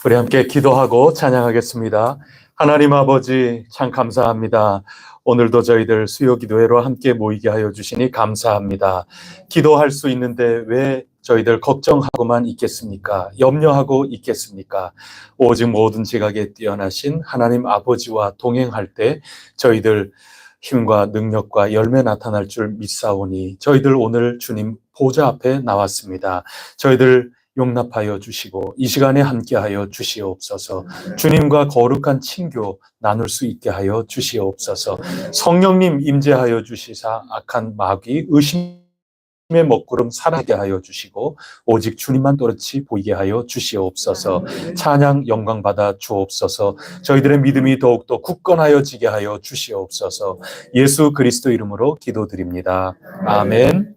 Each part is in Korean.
우리 함께 기도하고 찬양하겠습니다. 하나님 아버지 참 감사합니다. 오늘도 저희들 수요기도회로 함께 모이게 하여 주시니 감사합니다. 기도할 수 있는데 왜 저희들 걱정하고만 있겠습니까? 염려하고 있겠습니까? 오직 모든 지각에 뛰어나신 하나님 아버지와 동행할 때 저희들 힘과 능력과 열매 나타날 줄 믿사오니 저희들 오늘 주님 보좌 앞에 나왔습니다. 저희들 용납하여 주시고 이 시간에 함께하여 주시옵소서. 주님과 거룩한 친교 나눌 수 있게 하여 주시옵소서. 성령님 임재하여 주시사 악한 마귀 의심의 먹구름 사라지게 하여 주시고 오직 주님만 또렷이 보이게 하여 주시옵소서. 찬양 영광 받아 주옵소서. 저희들의 믿음이 더욱더 굳건하여지게 하여 주시옵소서. 예수 그리스도 이름으로 기도드립니다. 아멘.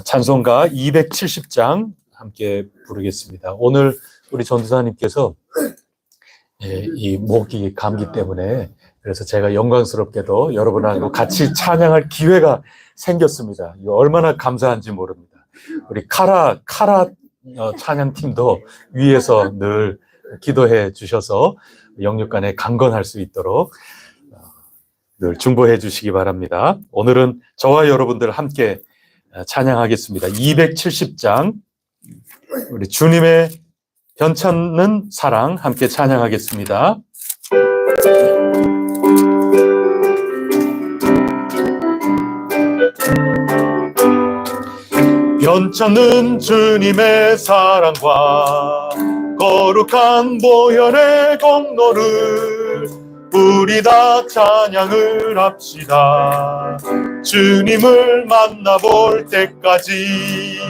찬송가 270장 함께 부르겠습니다. 오늘 우리 전도사님께서 이 모기 감기 때문에 그래서 제가 영광스럽게도 여러분하고 같이 찬양할 기회가 생겼습니다. 이거 얼마나 감사한지 모릅니다. 우리 카라 찬양팀도 위에서 늘 기도해 주셔서 영육간에 강건할 수 있도록 늘 중보해 주시기 바랍니다. 오늘은 저와 여러분들 함께 찬양하겠습니다. 270장 우리 주님의 변찮는 사랑 함께 찬양하겠습니다. 변찮는 주님의 사랑과 거룩한 보혈의 공로를 우리 다 찬양을 합시다. 주님을 만나볼 때까지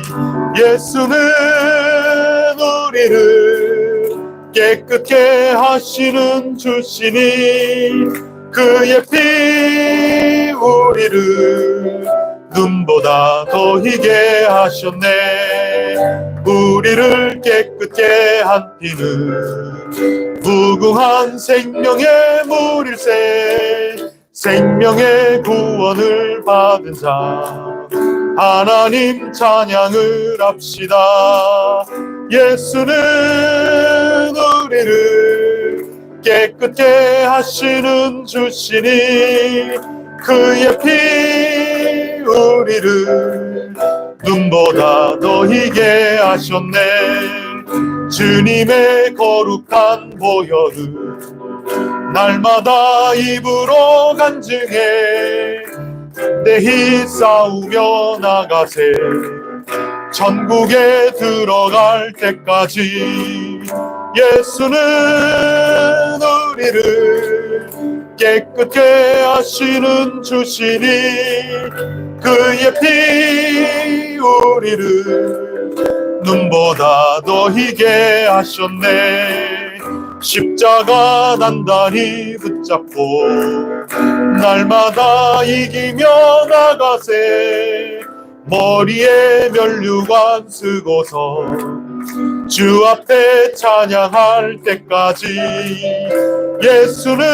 예수는 우리를 깨끗게 하시는 주시니 그의 피 우리를 눈보다 더 희게 하셨네. 우리를 깨끗게 한 피는 무궁한 생명의 물일세. 생명의 구원을 받은 자 하나님 찬양을 합시다. 예수는 우리를 깨끗게 하시는 주시니 그의 피 우리를 눈보다 더 희게 하셨네. 주님의 거룩한 보혈을 날마다 입으로 간증해 내히 싸우며 나가세. 천국에 들어갈 때까지 예수는 우리를 깨끗게 하시는 주시니 그의 피 우리를 눈보다 더 희게 하셨네. 십자가 단단히 붙잡고 날마다 이기며 나가세. 머리에 면류관 쓰고서 주 앞에 찬양할 때까지 예수는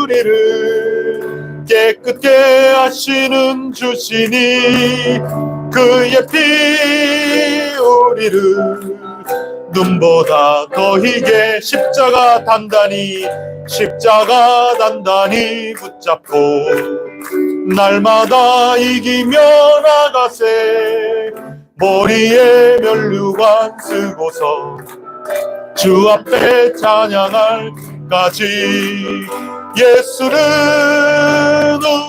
우리를 깨끗게 하시는 주시니 그의 피 우리를 눈보다 더 희게 십자가 단단히 붙잡고 날마다 이기며 나가세. 머리에 면류관 쓰고서 주 앞에 찬양할까지 예수는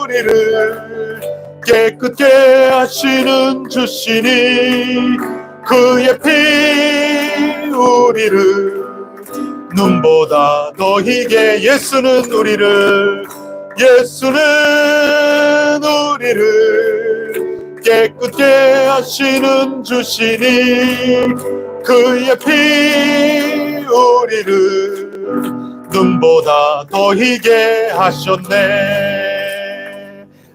우리를 깨끗게 하시는 주시니 그의 피 우리를 눈보다 더 희게 예수는 우리를 깨끗게 하시는 주시니 그의 피 우리를 눈보다 더 희게 하셨네.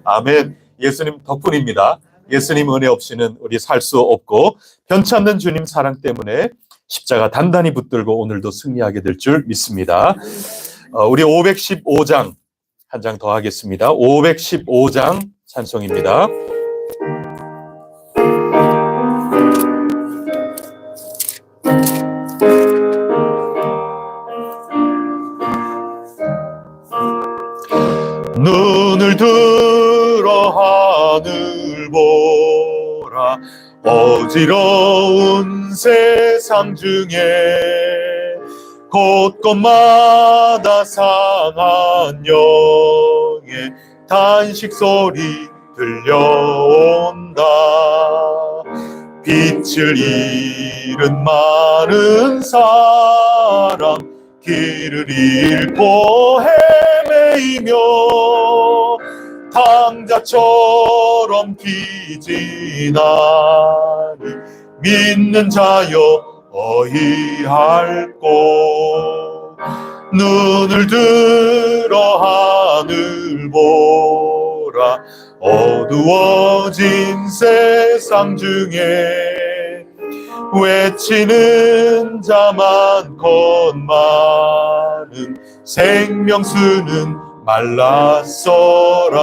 아멘. 예수님 덕분입니다. 예수님 은혜 없이는 우리 살 수 없고 변찮는 주님 사랑 때문에 십자가 단단히 붙들고 오늘도 승리하게 될 줄 믿습니다. 우리 515장 한 장 더 하겠습니다. 515장 찬송입니다. 어지러운 세상 중에 곳곳마다 상한 영의 단식 소리 들려온다. 빛을 잃은 많은 사람 길을 잃고 헤매이며 당자처럼 피지나니 믿는 자여 어이할꼬. 눈을 들어 하늘 보라. 어두워진 세상 중에 외치는 자 많건 많은 생명수는 말랐어라.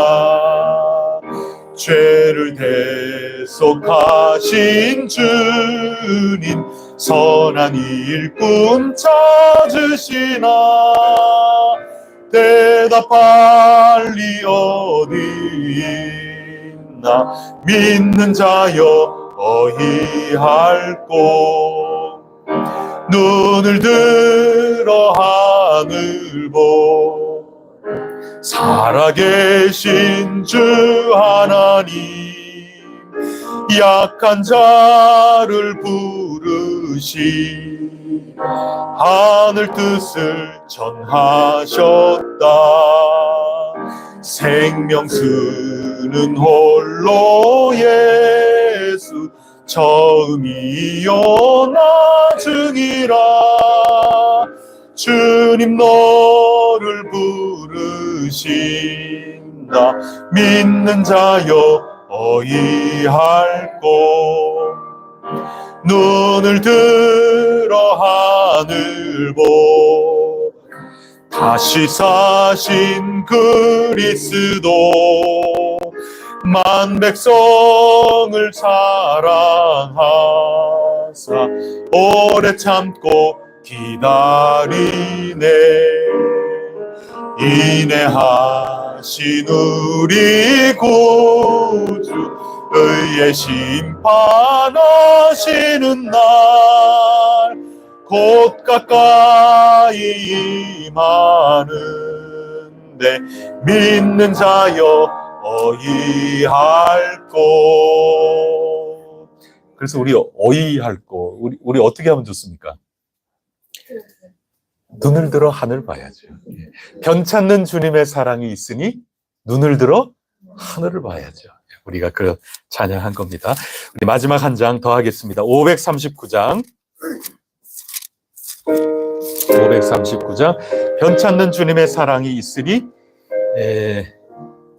죄를 대속하신 주님 선한 일꾼 찾으시나. 대답 빨리 어디 있나. 믿는 자여 어이할꼬. 눈을 들어 하늘 보 살아계신 주 하나님 약한 자를 부르시 하늘 뜻을 전하셨다. 생명수는 홀로 예수 처음이요 나중이라. 주님 너를 부르신다. 믿는 자여 어이할꼬. 눈을 들어 하늘 보 다시 사신 그리스도 만 백성을 사랑하사 오래 참고 기다리네. 인내하신 우리 구주 의의 심판하시는 날 곧 가까이 임하는데 믿는 자여 어이할꼬. 그래서 우리 어이할꼬. 우리 어떻게 하면 좋습니까? 눈을 들어 하늘 봐야죠. 변찮는 주님의 사랑이 있으니 눈을 들어 하늘을 봐야죠. 우리가 그 찬양한 겁니다. 우리 마지막 한 장 더 하겠습니다. 539장. 539장. 변찮는 주님의 사랑이 있으니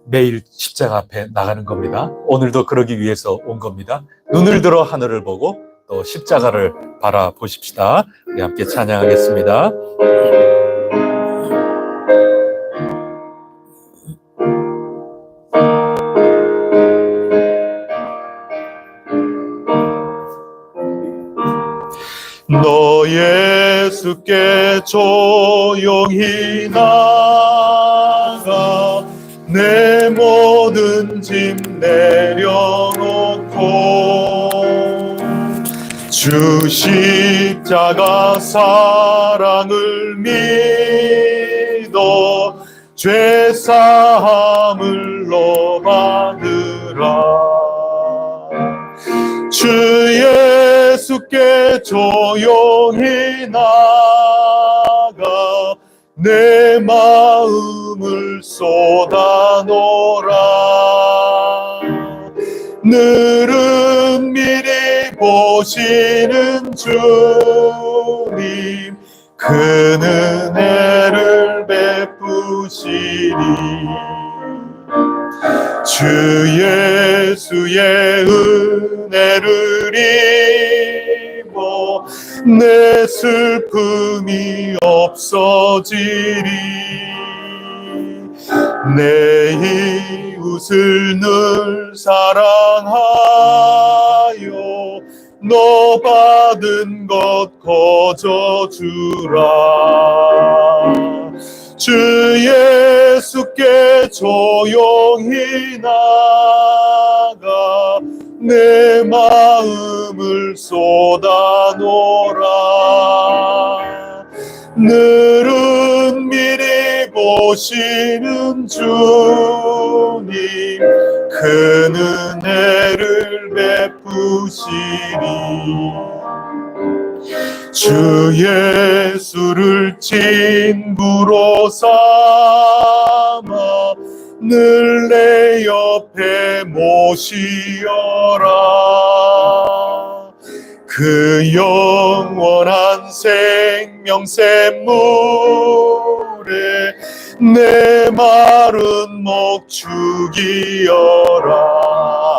매일 십자가 앞에 나가는 겁니다. 오늘도 그러기 위해서 온 겁니다. 눈을 들어 하늘을 보고 또 십자가를 바라보십시다. 우리 함께 찬양하겠습니다. 너 예수께 조용히 나가 내 모든 짐 내려놓고 주 십자가 사랑을 믿어 죄사함을 너 받으라. 주 예수께 조용히 나가 내 마음을 쏟아놓으라. 늘은 미리 보시는 주님 그 은혜를 베푸시리. 주 예수의 은혜를 입어 내 슬픔이 없어지리. 내 이웃을 늘 사랑하여 너 받은 것 거저주라. 주 예수께 조용히 나가 내 마음을 쏟아놓으라. 늘은 미리 보시는 주님, 큰 은혜를 베푸시니 주 예수를 친구로 삼아 늘 내 옆에 모시어라. 그 영원한 생명샘물에 내 마른 목 죽이어라.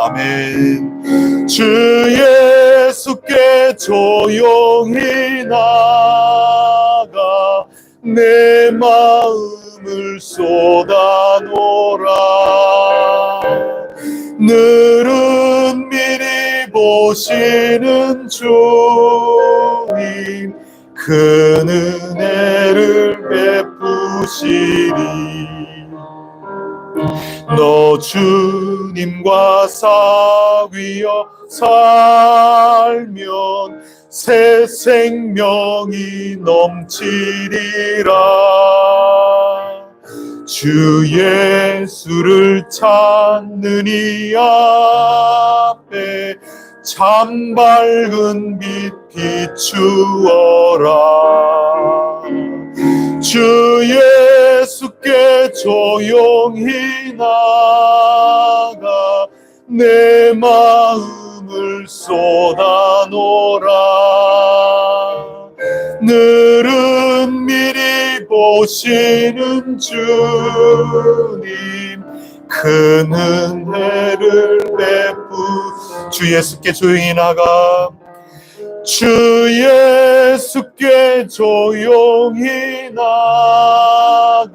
아멘. 주 예수께 조용히 나가 내 마음을 쏟아놓으라. 늘은 미리 보시는 주님, 큰 은혜를 베푸시리. 너 주님과 사귀어 살면 새 생명이 넘치리라. 주 예수를 찾는 이 앞에 참 밝은 빛 비추어라. 주 예수께 조용히 나가 내 마음을 쏟아놓으라. 늘은 미리 보시는 주님, 큰 은혜를 주 예수께 조용히 나가 주 예수께 조용히 나가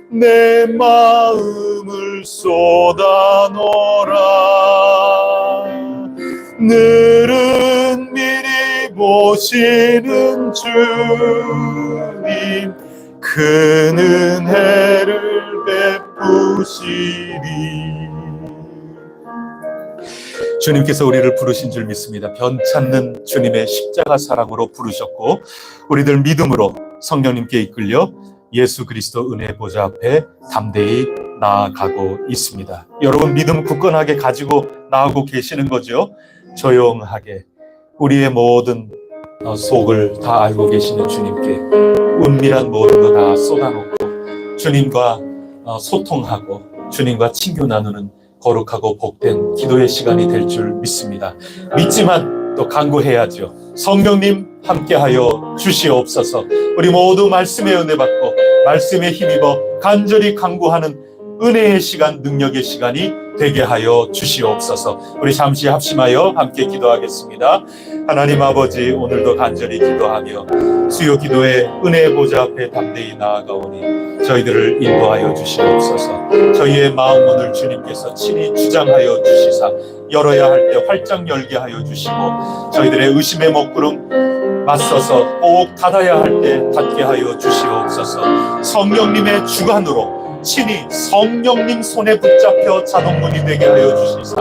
내 마음을 쏟아놓으라. 늘은 미리 보시는 주님, 큰 은혜를 베푸시리. 주님께서 우리를 부르신 줄 믿습니다. 변찮는 주님의 십자가 사랑으로 부르셨고 우리들 믿음으로 성령님께 이끌려 예수 그리스도 은혜 보좌 앞에 담대히 나아가고 있습니다. 여러분 믿음 굳건하게 가지고 나아가고 계시는 거죠? 조용하게 우리의 모든 속을 다 알고 계시는 주님께 은밀한 모든 거 다 쏟아놓고 주님과 소통하고 주님과 친교 나누는 거룩하고 복된 기도의 시간이 될 줄 믿습니다. 믿지만 또 간구해야죠. 성령님 함께하여 주시옵소서. 우리 모두 말씀의 은혜 받고 말씀에 힘입어 간절히 간구하는 은혜의 시간, 능력의 시간이 되게 하여 주시옵소서. 우리 잠시 합심하여 함께 기도하겠습니다. 하나님 아버지, 오늘도 간절히 기도하며 수요 기도의 은혜의 보좌 앞에 담대히 나아가오니 저희들을 인도하여 주시옵소서. 저희의 마음 문을 주님께서 친히 주장하여 주시사 열어야 할 때 활짝 열게 하여 주시고 저희들의 의심의 먹구름 맞서서 꼭 닫아야 할 때 닫게 하여 주시옵소서. 성령님의 주관으로 친히 성령님 손에 붙잡혀 자동문이 되게 하여 주시사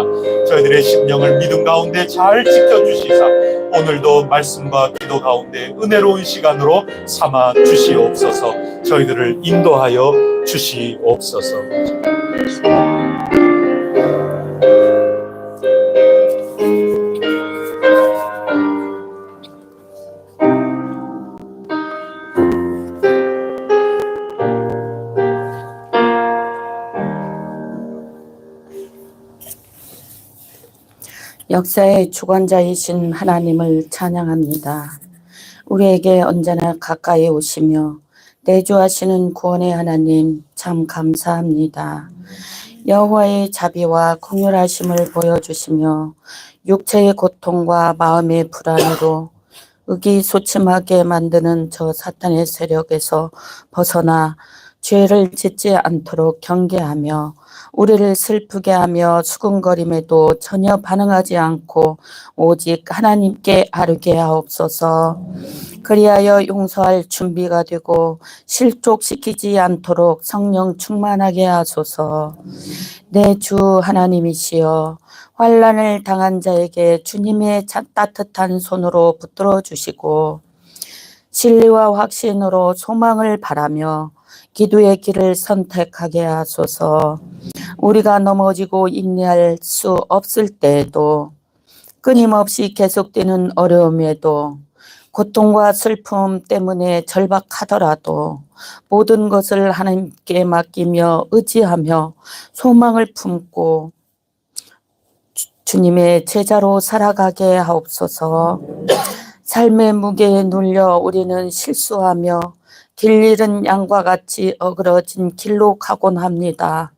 저희들의 심령을 믿음 가운데 잘 지켜주시사 오늘도 말씀과 기도 가운데 은혜로운 시간으로 삼아 주시옵소서. 저희들을 인도하여 주시옵소서. 역사의 주관자이신 하나님을 찬양합니다. 우리에게 언제나 가까이 오시며 내주하시는 구원의 하나님 참 감사합니다. 여호와의 자비와 긍휼하심을 보여주시며 육체의 고통과 마음의 불안으로 의기소침하게 만드는 저 사탄의 세력에서 벗어나 죄를 짓지 않도록 경계하며 우리를 슬프게 하며 수군거림에도 전혀 반응하지 않고 오직 하나님께 아뢰게 하옵소서. 그리하여 용서할 준비가 되고 실족시키지 않도록 성령 충만하게 하소서. 내 주 하나님이시여 환난을 당한 자에게 주님의 따뜻한 손으로 붙들어 주시고 진리와 확신으로 소망을 바라며 기도의 길을 선택하게 하소서. 우리가 넘어지고 인내할 수 없을 때에도 끊임없이 계속되는 어려움에도 고통과 슬픔 때문에 절박하더라도 모든 것을 하나님께 맡기며 의지하며 소망을 품고 주님의 제자로 살아가게 하옵소서. 삶의 무게에 눌려 우리는 실수하며 길 잃은 양과 같이 어그러진 길로 가곤 합니다.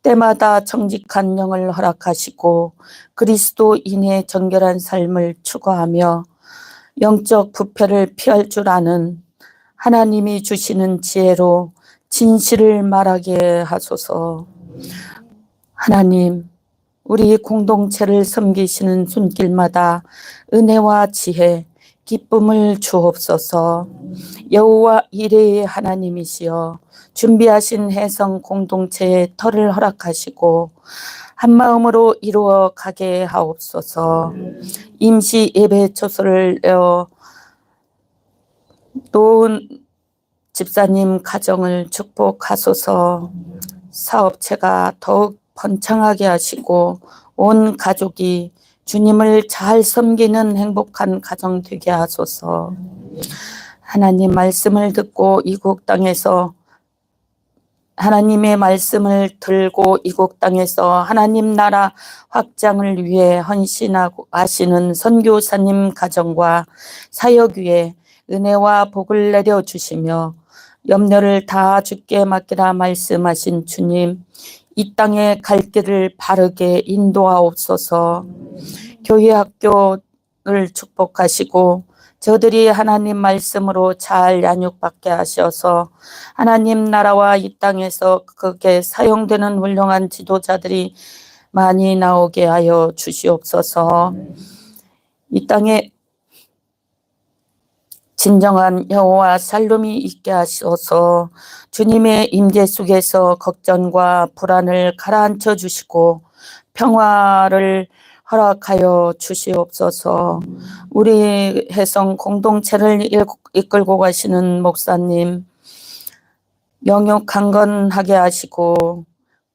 때마다 정직한 영을 허락하시고 그리스도인의 정결한 삶을 추구하며 영적 부패를 피할 줄 아는 하나님이 주시는 지혜로 진실을 말하게 하소서. 하나님, 우리 공동체를 섬기시는 손길마다 은혜와 지혜, 기쁨을 주옵소서. 여호와 이레의 하나님이시여 준비하신 해성 공동체의 터를 허락하시고 한 마음으로 이루어 가게 하옵소서. 임시 예배 초소를 내어 놓은 집사님 가정을 축복하소서. 사업체가 더욱 번창하게 하시고 온 가족이 주님을 잘 섬기는 행복한 가정 되게 하소서. 하나님 말씀을 듣고 이국 땅에서 하나님의 말씀을 들고 이국 땅에서 하나님 나라 확장을 위해 헌신하고 하시는 선교사님 가정과 사역 위에 은혜와 복을 내려주시며 염려를 다 주께 맡기라 말씀하신 주님, 이 땅의 갈 길을 바르게 인도하옵소서. 교회 학교를 축복하시고 저들이 하나님 말씀으로 잘 양육받게 하셔서 하나님 나라와 이 땅에서 그게 사용되는 훌륭한 지도자들이 많이 나오게 하여 주시옵소서. 이 땅에 진정한 여호와 살림이 있게 하셔서 주님의 임재 속에서 걱정과 불안을 가라앉혀 주시고 평화를 허락하여 주시옵소서. 우리 해성 공동체를 이끌고 가시는 목사님 영육 강건하게 하시고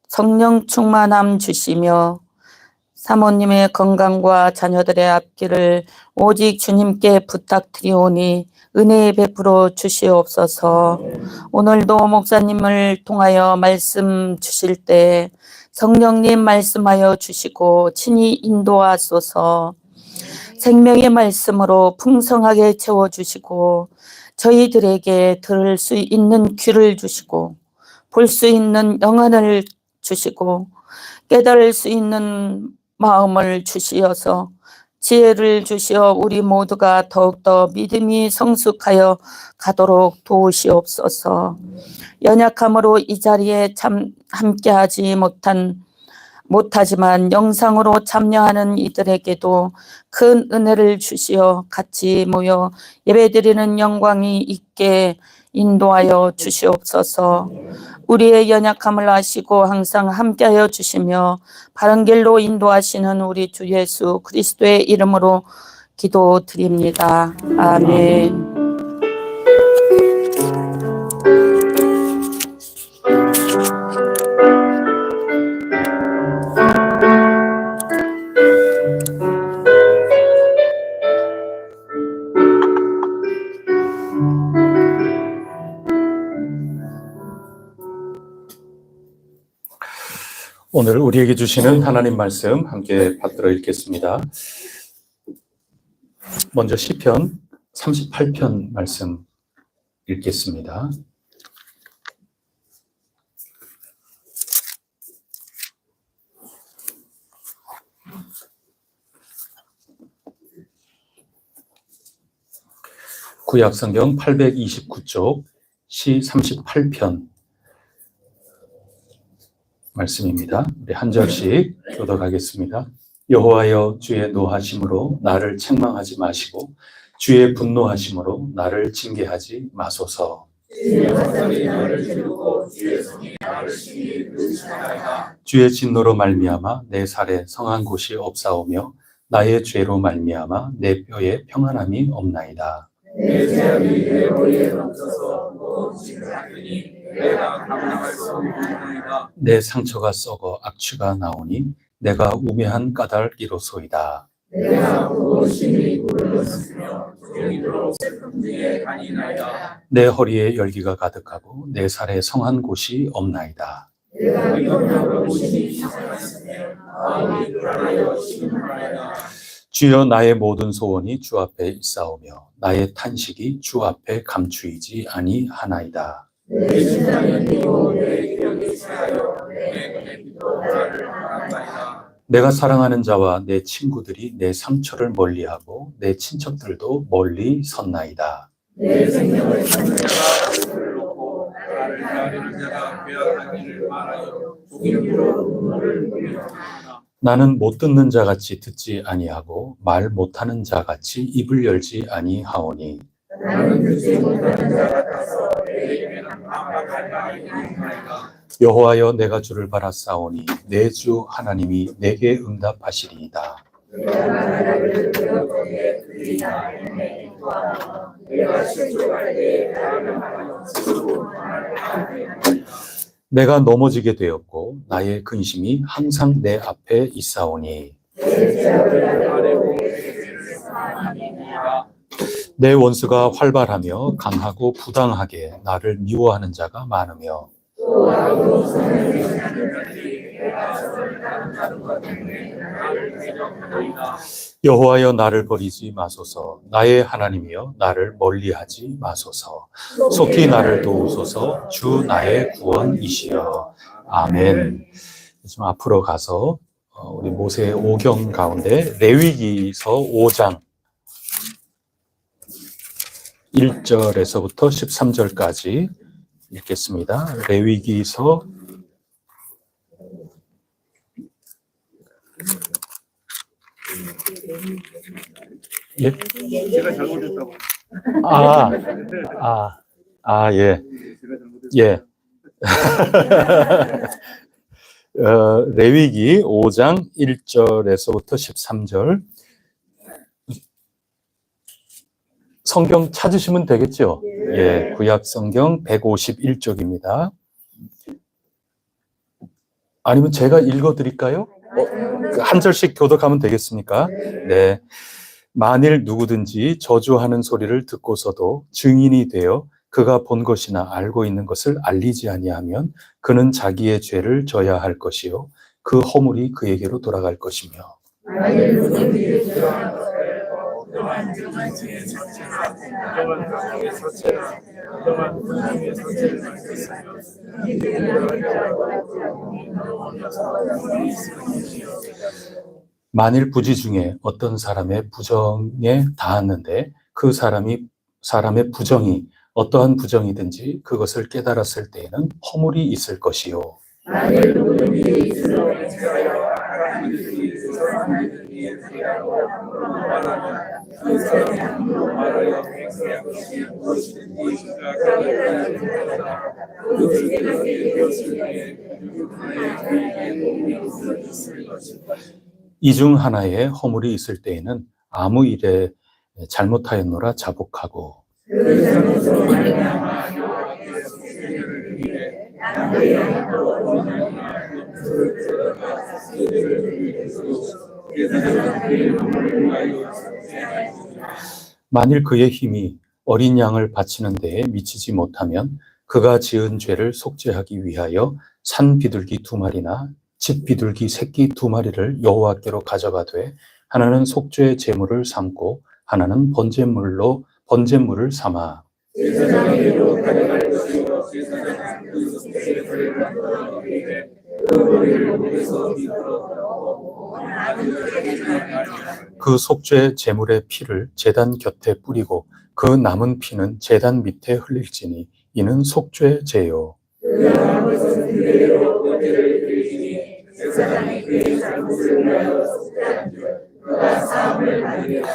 성령 충만함 주시며 사모님의 건강과 자녀들의 앞길을 오직 주님께 부탁드리오니 은혜 베풀어 주시옵소서. 오늘도 목사님을 통하여 말씀 주실 때 성령님 말씀하여 주시고 친히 인도하소서. 생명의 말씀으로 풍성하게 채워주시고 저희들에게 들을 수 있는 귀를 주시고 볼 수 있는 영안을 주시고 깨달을 수 있는 마음을 주시어서 지혜를 주시어 우리 모두가 더욱더 믿음이 성숙하여 가도록 도우시옵소서. 연약함으로 이 자리에 참 함께하지 못하지만 영상으로 참여하는 이들에게도 큰 은혜를 주시어 같이 모여 예배드리는 영광이 있게 인도하여 주시옵소서. 우리의 연약함을 아시고 항상 함께하여 주시며 바른 길로 인도하시는 우리 주 예수 그리스도의 이름으로 기도드립니다. 아멘. 오늘 우리에게 주시는 하나님 말씀 함께 받들어 읽겠습니다. 먼저 시편 38편 말씀 읽겠습니다. 구약성경 829쪽 시 38편 말씀입니다. 우리 한 절씩 교독하겠습니다. 여호와여 주의 노하심으로 나를 책망하지 마시고 주의 분노하심으로 나를 징계하지 마소서. 주의 진노로 말미암아 내 살에 성한 곳이 없사오며 나의 죄로 말미암아 내 뼈에 평안함이 없나이다. 내 죄악이 내 머리에 넘쳐서 무엇인지 알으니 내가 감당할 수 없나이다. 내 상처가 썩어 악취가 나오니 내가 우매한 까닭이로소이다. 내가 무엇이니 굴렀으며 종이도록 슬픔 중에 다니나이다. 내 허리에 열기가 가득하고 내 살에 성한 곳이 없나이다. 내가 미련한 곳이 이상하였으며 마음이 불안하여 신음하나이다. 주여 나의 모든 소원이 주 앞에 있사오며 나의 탄식이 주 앞에 감추이지 아니하나이다. 내 심장이 뛰고 내 기력이 차하여 내 기도 나를 바란다이다. 내가 사랑하는 자와 내 친구들이 내 상처를 멀리하고 내 친척들도 멀리 섰나이다. 내 생명을 찾는 자가 얼굴을 놓고 나를 기다리는 자가 배워하기를 말하여 종일토록 눈물을 흘리나이다. 나는 못 듣는 자같이 듣지 아니하고 말 못하는 자같이 입을 열지 아니하오니 나는 듣지 못하는 자 같아서 내 입에는 반박할 말이 없나이다. 여호와여 내가 주를 바라사오니 내 주 하나님이 내게 응답하시리이다. 내가 나를 들었더니 그리나 내 기도하며 내가 실족할 때에 나를 하여 스스로 나를 알게 내가 넘어지게 되었고 나의 근심이 항상 내 앞에 있사오니 내 죄악을 아뢰고 내 죄를 사하니라. 내 원수가 활발하며 강하고 부당하게 나를 미워하는 자가 많으며 또 악으로 선을 행하는 자들이 내가 선을 따른다는 것 때문에 나를 대적하나이다. 여호와여 나를 버리지 마소서. 나의 하나님이여 나를 멀리하지 마소서. 속히 나를 도우소서. 주 나의 구원이시여. 아멘. 좀 앞으로 가서 우리 모세의 오경 가운데 레위기서 5장 1절에서부터 13절까지 읽겠습니다. 레위기서 예? 제가 잘못했다고. 예. 제가 잘못했다고. 예. 레위기 5장 1절에서부터 13절. 성경 찾으시면 되겠죠? 예, 구약 성경 151쪽입니다. 아니면 제가 읽어 드릴까요? 한 절씩 교독하면 되겠습니까? 네. 만일 누구든지 저주하는 소리를 듣고서도 증인이 되어 그가 본 것이나 알고 있는 것을 알리지 아니하면 그는 자기의 죄를 져야 할 것이요 그 허물이 그에게로 돌아갈 것이며 만일 누구든지 죄악한 것을 부정한 증언의 자체나 부정한 가정의 사체나 부정한 부모의 사체를 말했으며 만일 부지 중에 어떤 사람의 부정에 닿았는데 그 사람의 부정이 어떠한 부정이든지 그것을 깨달았을 때에는 허물이 있을 것이요 만일 누구든지 스스로 행하여 하나님이 그 사람을 위해 피하고 말하면 그 사람이 함부로 말하여 행세한 것이 무엇이든지 그가 깨달지 못하다. 그것을 깨닫게 되었을 때에 그의 도움이 없을 것이다. 이 중 하나에 허물이 있을 때에는 아무 일에 잘못하였노라 자복하고 그 잘못으로 말미암아 여호와께서 그들을 위해 남의 영으로 원하니라. 그들과 그들을 위해서 그의 눈물을 위하여 속죄하였으나 만일 그의 힘이 어린 양을 바치는 데에 미치지 못하면 그가 지은 죄를 속죄하기 위하여 산 비둘기 2마리나 집 비둘기 새끼 2마리를 여호와께로 가져가되 하나는 속죄 제물을 삼고 하나는 번제물을 삼아 제사장에게로 가져갈 것이요 제사장은 그 속죄제를 만들어 위해 그 머리를 목에서 미끄러뜨리고 그 속죄 제물의 피를 제단 곁에 뿌리고 그 남은 피는 제단 밑에 흘릴지니 이는 속죄 제요. 그가 것은 그대로 번제를 드리니 제사장이 그의 잘못을 위하여 속죄한 줄 그가 사함을 받으리라.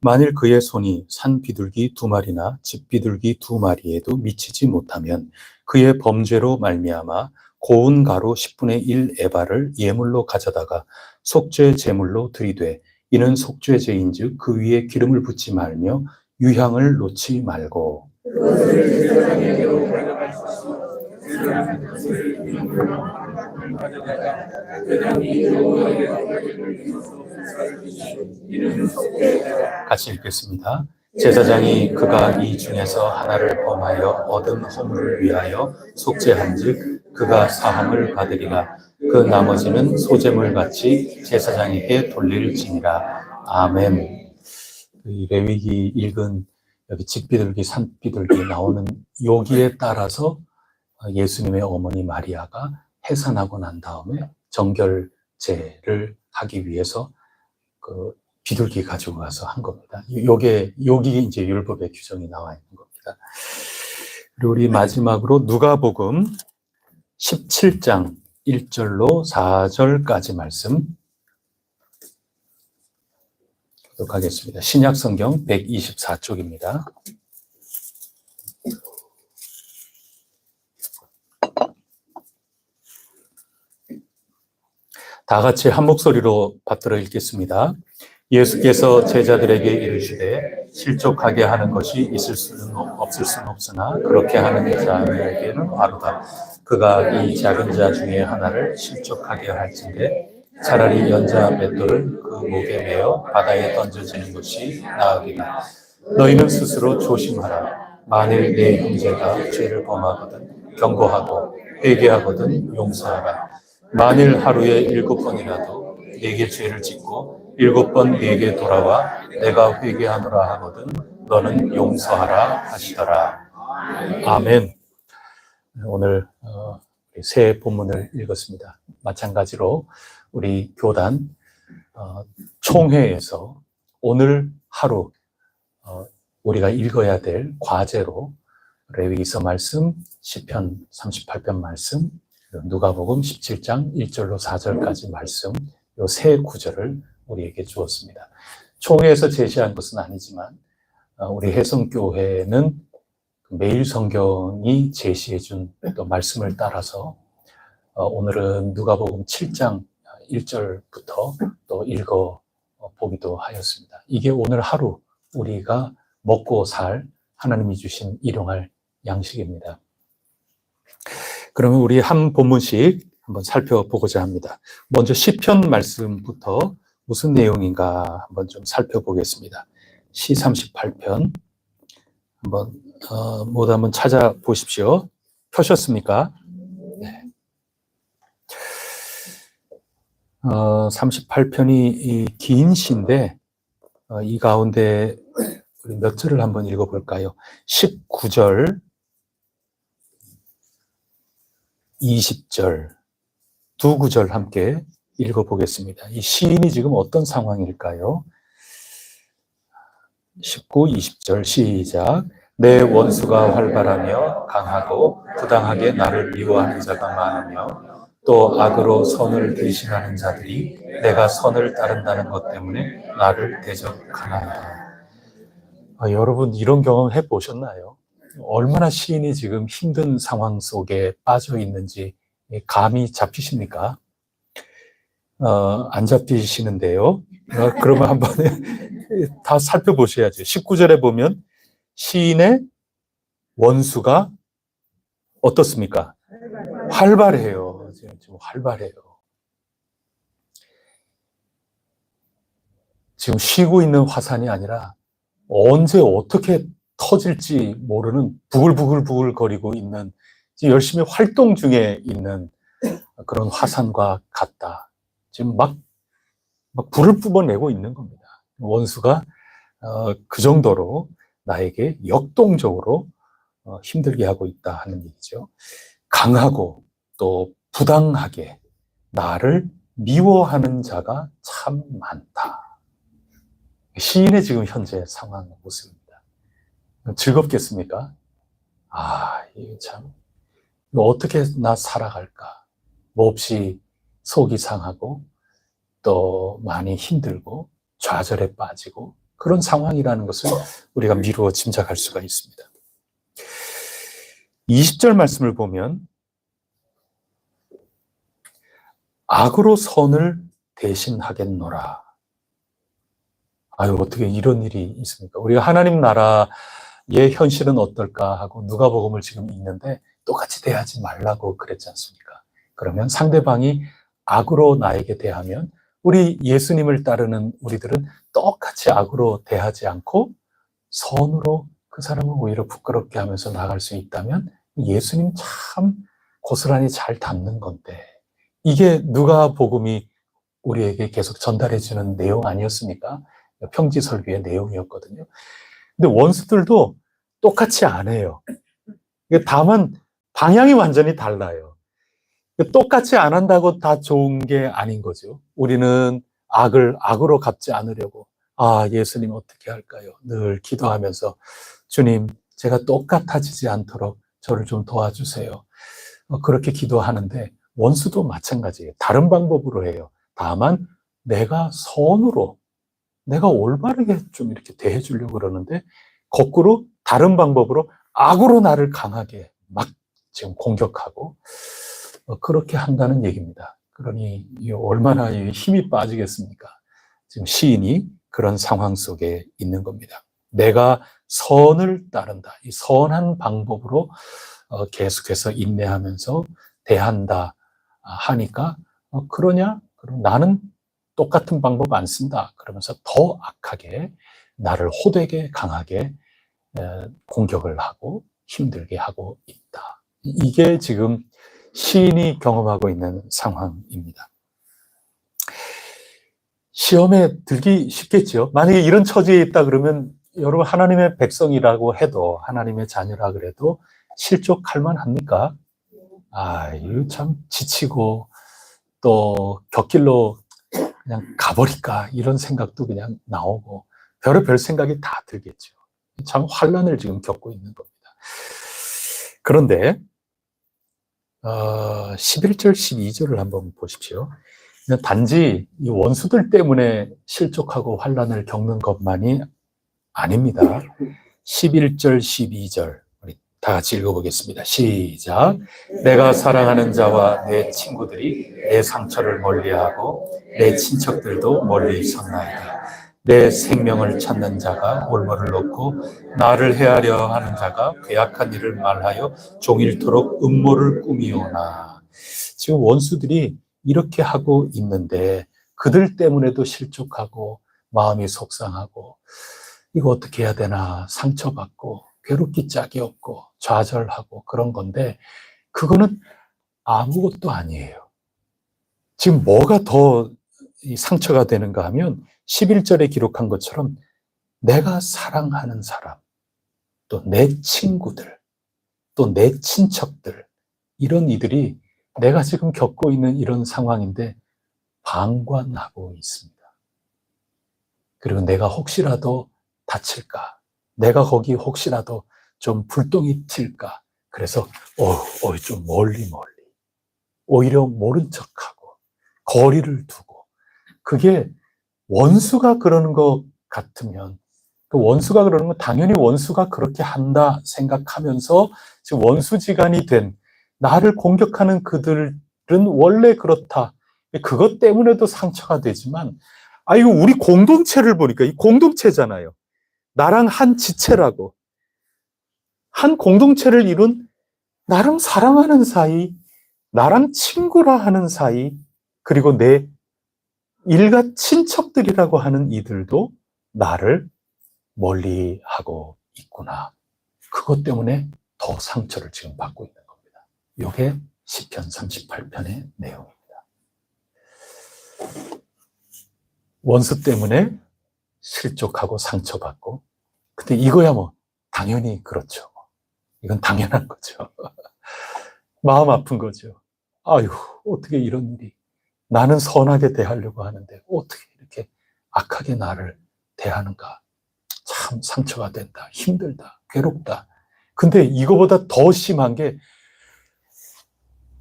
만일 그의 손이 산 비둘기 2마리나 집 비둘기 2마리에도 미치지 못하면 그의 범죄로 말미암아 고운 가루 10분의 1 에바를 예물로 가져다가 속죄 제물로 드리되 이는 속죄제인즉 그 위에 기름을 붓지 말며 유향을 놓지 말고. 그것을 제사장에게로 가져가시고 제사장은 그것을 기름으로 가져다가 제사장이 여호와에게 가지를 주셔서 제사를 드시고 이는 속죄제라. 같이 읽겠습니다. 제사장이 그가 이 중에서 하나를 범하여 얻은 허물을 위하여 속죄한즉 그가 사함을 받으리라. 그 나머지는 소제물 같이 제사장에게 돌릴지니라. 아멘. 이 레위기 읽은 여기 집비둘기, 산비둘기 나오는 여기에 따라서 예수님의 어머니 마리아가 해산하고 난 다음에 정결제를 하기 위해서 그 비둘기 가지고 가서 한 겁니다. 여기 이제 율법의 규정이 나와 있는 겁니다. 그리고 우리 마지막으로 누가복음 17장 1절로 4절까지 말씀 보도록 하겠습니다. 신약성경 124쪽입니다. 다 같이 한 목소리로 받들어 읽겠습니다. 예수께서 제자들에게 이르시되 실족하게 하는 것이 있을 수는 없을 수는 없으나 그렇게 하는 자에게는 화루다. 그가 이 작은 자 중에 하나를 실족하게 할진대 차라리 연자 맷돌을 그 목에 매어 바다에 던져지는 것이 나으리라. 너희는 스스로 조심하라. 만일 내 형제가 죄를 범하거든 경고하고 회개하거든 용서하라. 만일 하루에 7번이라도 내게 죄를 짓고 7번 내게 돌아와 내가 회개하노라 하거든 너는 용서하라 하시더라. 아멘. 오늘 새 본문을 읽었습니다. 마찬가지로 우리 교단 총회에서 오늘 하루 우리가 읽어야 될 과제로 레위기서 말씀, 시편 38편 말씀, 누가복음 17장 1절로 4절까지 말씀, 요 세 구절을 우리에게 주었습니다. 총회에서 제시한 것은 아니지만 우리 혜성교회는 매일 성경이 제시해준 또 말씀을 따라서 오늘은 누가복음 7장 1절부터 또 읽어보기도 하였습니다. 이게 오늘 하루 우리가 먹고 살 하나님이 주신 일용할 양식입니다. 그러면 우리 한 본문씩 한번 살펴보고자 합니다. 먼저 시편 말씀부터 무슨 내용인가 한번 좀 살펴보겠습니다. 시 38편 한번 모두 한번 찾아보십시오. 펴셨습니까? 네. 38편이 긴 시인데 이 가운데 우리 몇 절을 한번 읽어볼까요? 19절, 20절, 두 구절 함께 읽어보겠습니다. 이 시인이 지금 어떤 상황일까요? 19, 20절 시작. 내 원수가 활발하며 강하고 부당하게 나를 미워하는 자가 많으며 또 악으로 선을 대신하는 자들이 내가 선을 따른다는 것 때문에 나를 대적하나이다. 여러분 이런 경험 해보셨나요? 얼마나 시인이 지금 힘든 상황 속에 빠져 있는지 감이 잡히십니까? 안 잡히시는데요. 그러면 한번 다 살펴보셔야죠. 19절에 보면 시인의 원수가 어떻습니까? 활발해요. 지금 활발해요. 지금 쉬고 있는 화산이 아니라 언제 어떻게 터질지 모르는 부글부글 거리고 있는 지금 열심히 활동 중에 있는 그런 화산과 같다. 지금 막 불을 뿜어내고 있는 겁니다. 원수가 그 정도로 나에게 역동적으로 힘들게 하고 있다 하는 얘기죠. 강하고 또 부당하게 나를 미워하는 자가 참 많다. 시인의 지금 현재 상황 모습입니다. 즐겁겠습니까? 이게 참 어떻게 나 살아갈까? 몹시 속이 상하고 또 많이 힘들고 좌절에 빠지고 그런 상황이라는 것을 우리가 미루어 짐작할 수가 있습니다. 20절 말씀을 보면 악으로 선을 대신하겠노라. 아유, 어떻게 이런 일이 있습니까? 우리가 하나님 나라의 현실은 어떨까 하고 누가복음을 지금 읽는데 똑같이 대하지 말라고 그랬지 않습니까? 그러면 상대방이 악으로 나에게 대하면 우리 예수님을 따르는 우리들은 똑같이 악으로 대하지 않고 선으로 그 사람을 오히려 부끄럽게 하면서 나갈 수 있다면 예수님 참 고스란히 잘 닮는 건데, 이게 누가복음이 우리에게 계속 전달해주는 내용 아니었습니까? 평지설교의 내용이었거든요. 근데 원수들도 똑같이 안 해요. 다만 방향이 완전히 달라요. 똑같이 안 한다고 다 좋은 게 아닌 거죠. 우리는 악을 악으로 갚지 않으려고, 아, 예수님 어떻게 할까요? 늘 기도하면서 주님, 제가 똑같아지지 않도록 저를 좀 도와주세요. 그렇게 기도하는데 원수도 마찬가지예요. 다른 방법으로 해요. 다만 내가 선으로, 내가 올바르게 좀 이렇게 대해주려고 그러는데 거꾸로 다른 방법으로 악으로 나를 강하게 막 지금 공격하고 그렇게 한다는 얘기입니다. 그러니 얼마나 힘이 빠지겠습니까? 지금 시인이 그런 상황 속에 있는 겁니다. 내가 선을 따른다. 이 선한 방법으로 계속해서 인내하면서 대한다 하니까 그러냐? 그럼 나는 똑같은 방법 안 쓴다. 그러면서 더 악하게 나를 호되게 강하게 공격을 하고 힘들게 하고 있다. 이게 지금 시인이 경험하고 있는 상황입니다. 시험에 들기 쉽겠죠. 만약에 이런 처지에 있다 그러면 여러분 하나님의 백성이라고 해도, 하나님의 자녀라 그래도 실족할 만합니까? 아, 이거 참 지치고 또 곁길로 그냥 가버릴까 이런 생각도 그냥 나오고 별의별 생각이 다 들겠죠. 참 환난을 지금 겪고 있는 겁니다. 그런데 11절 12절을 한번 보십시오. 단지 이 원수들 때문에 실족하고 환난을 겪는 것만이 아닙니다. 11절 12절 우리 다 같이 읽어보겠습니다. 시작. 내가 사랑하는 자와 내 친구들이 내 상처를 멀리하고 내 친척들도 멀리 섰나이다. 내 생명을 찾는 자가 올무를 놓고 나를 해하려 하는 자가 괴악한 일을 말하여 종일토록 음모를 꾸미오나. 지금 원수들이 이렇게 하고 있는데 그들 때문에도 실족하고 마음이 속상하고 이거 어떻게 해야 되나 상처받고 괴롭기 짝이 없고 좌절하고 그런 건데 그거는 아무것도 아니에요. 지금 뭐가 더 이 상처가 되는가 하면 11절에 기록한 것처럼 내가 사랑하는 사람, 또 내 친구들, 또 내 친척들, 이런 이들이 내가 지금 겪고 있는 이런 상황인데 방관하고 있습니다. 그리고 내가 혹시라도 다칠까? 내가 거기 혹시라도 좀 불똥이 튈까? 그래서 좀 멀리 오히려 모른 척하고 거리를 두고, 그게 원수가 그러는 것 같으면 그 원수가 그러는 건 당연히 원수가 그렇게 한다 생각하면서 지금 원수지간이 된 나를 공격하는 그들은 원래 그렇다. 그것 때문에도 상처가 되지만 이거 우리 공동체를 보니까 이 공동체잖아요. 나랑 한 지체라고. 한 공동체를 이룬 나랑 사랑하는 사이, 나랑 친구라 하는 사이, 그리고 내 일가 친척들이라고 하는 이들도 나를 멀리하고 있구나. 그것 때문에 더 상처를 지금 받고 있는 겁니다. 이게 시편 38편의 내용입니다. 원수 때문에 실족하고 상처받고, 근데 이거야 뭐 당연히 그렇죠. 이건 당연한 거죠. 마음 아픈 거죠. 아유, 어떻게 이런 일이. 나는 선하게 대하려고 하는데 어떻게 이렇게 악하게 나를 대하는가. 참 상처가 된다. 힘들다. 괴롭다. 근데 이거보다 더 심한 게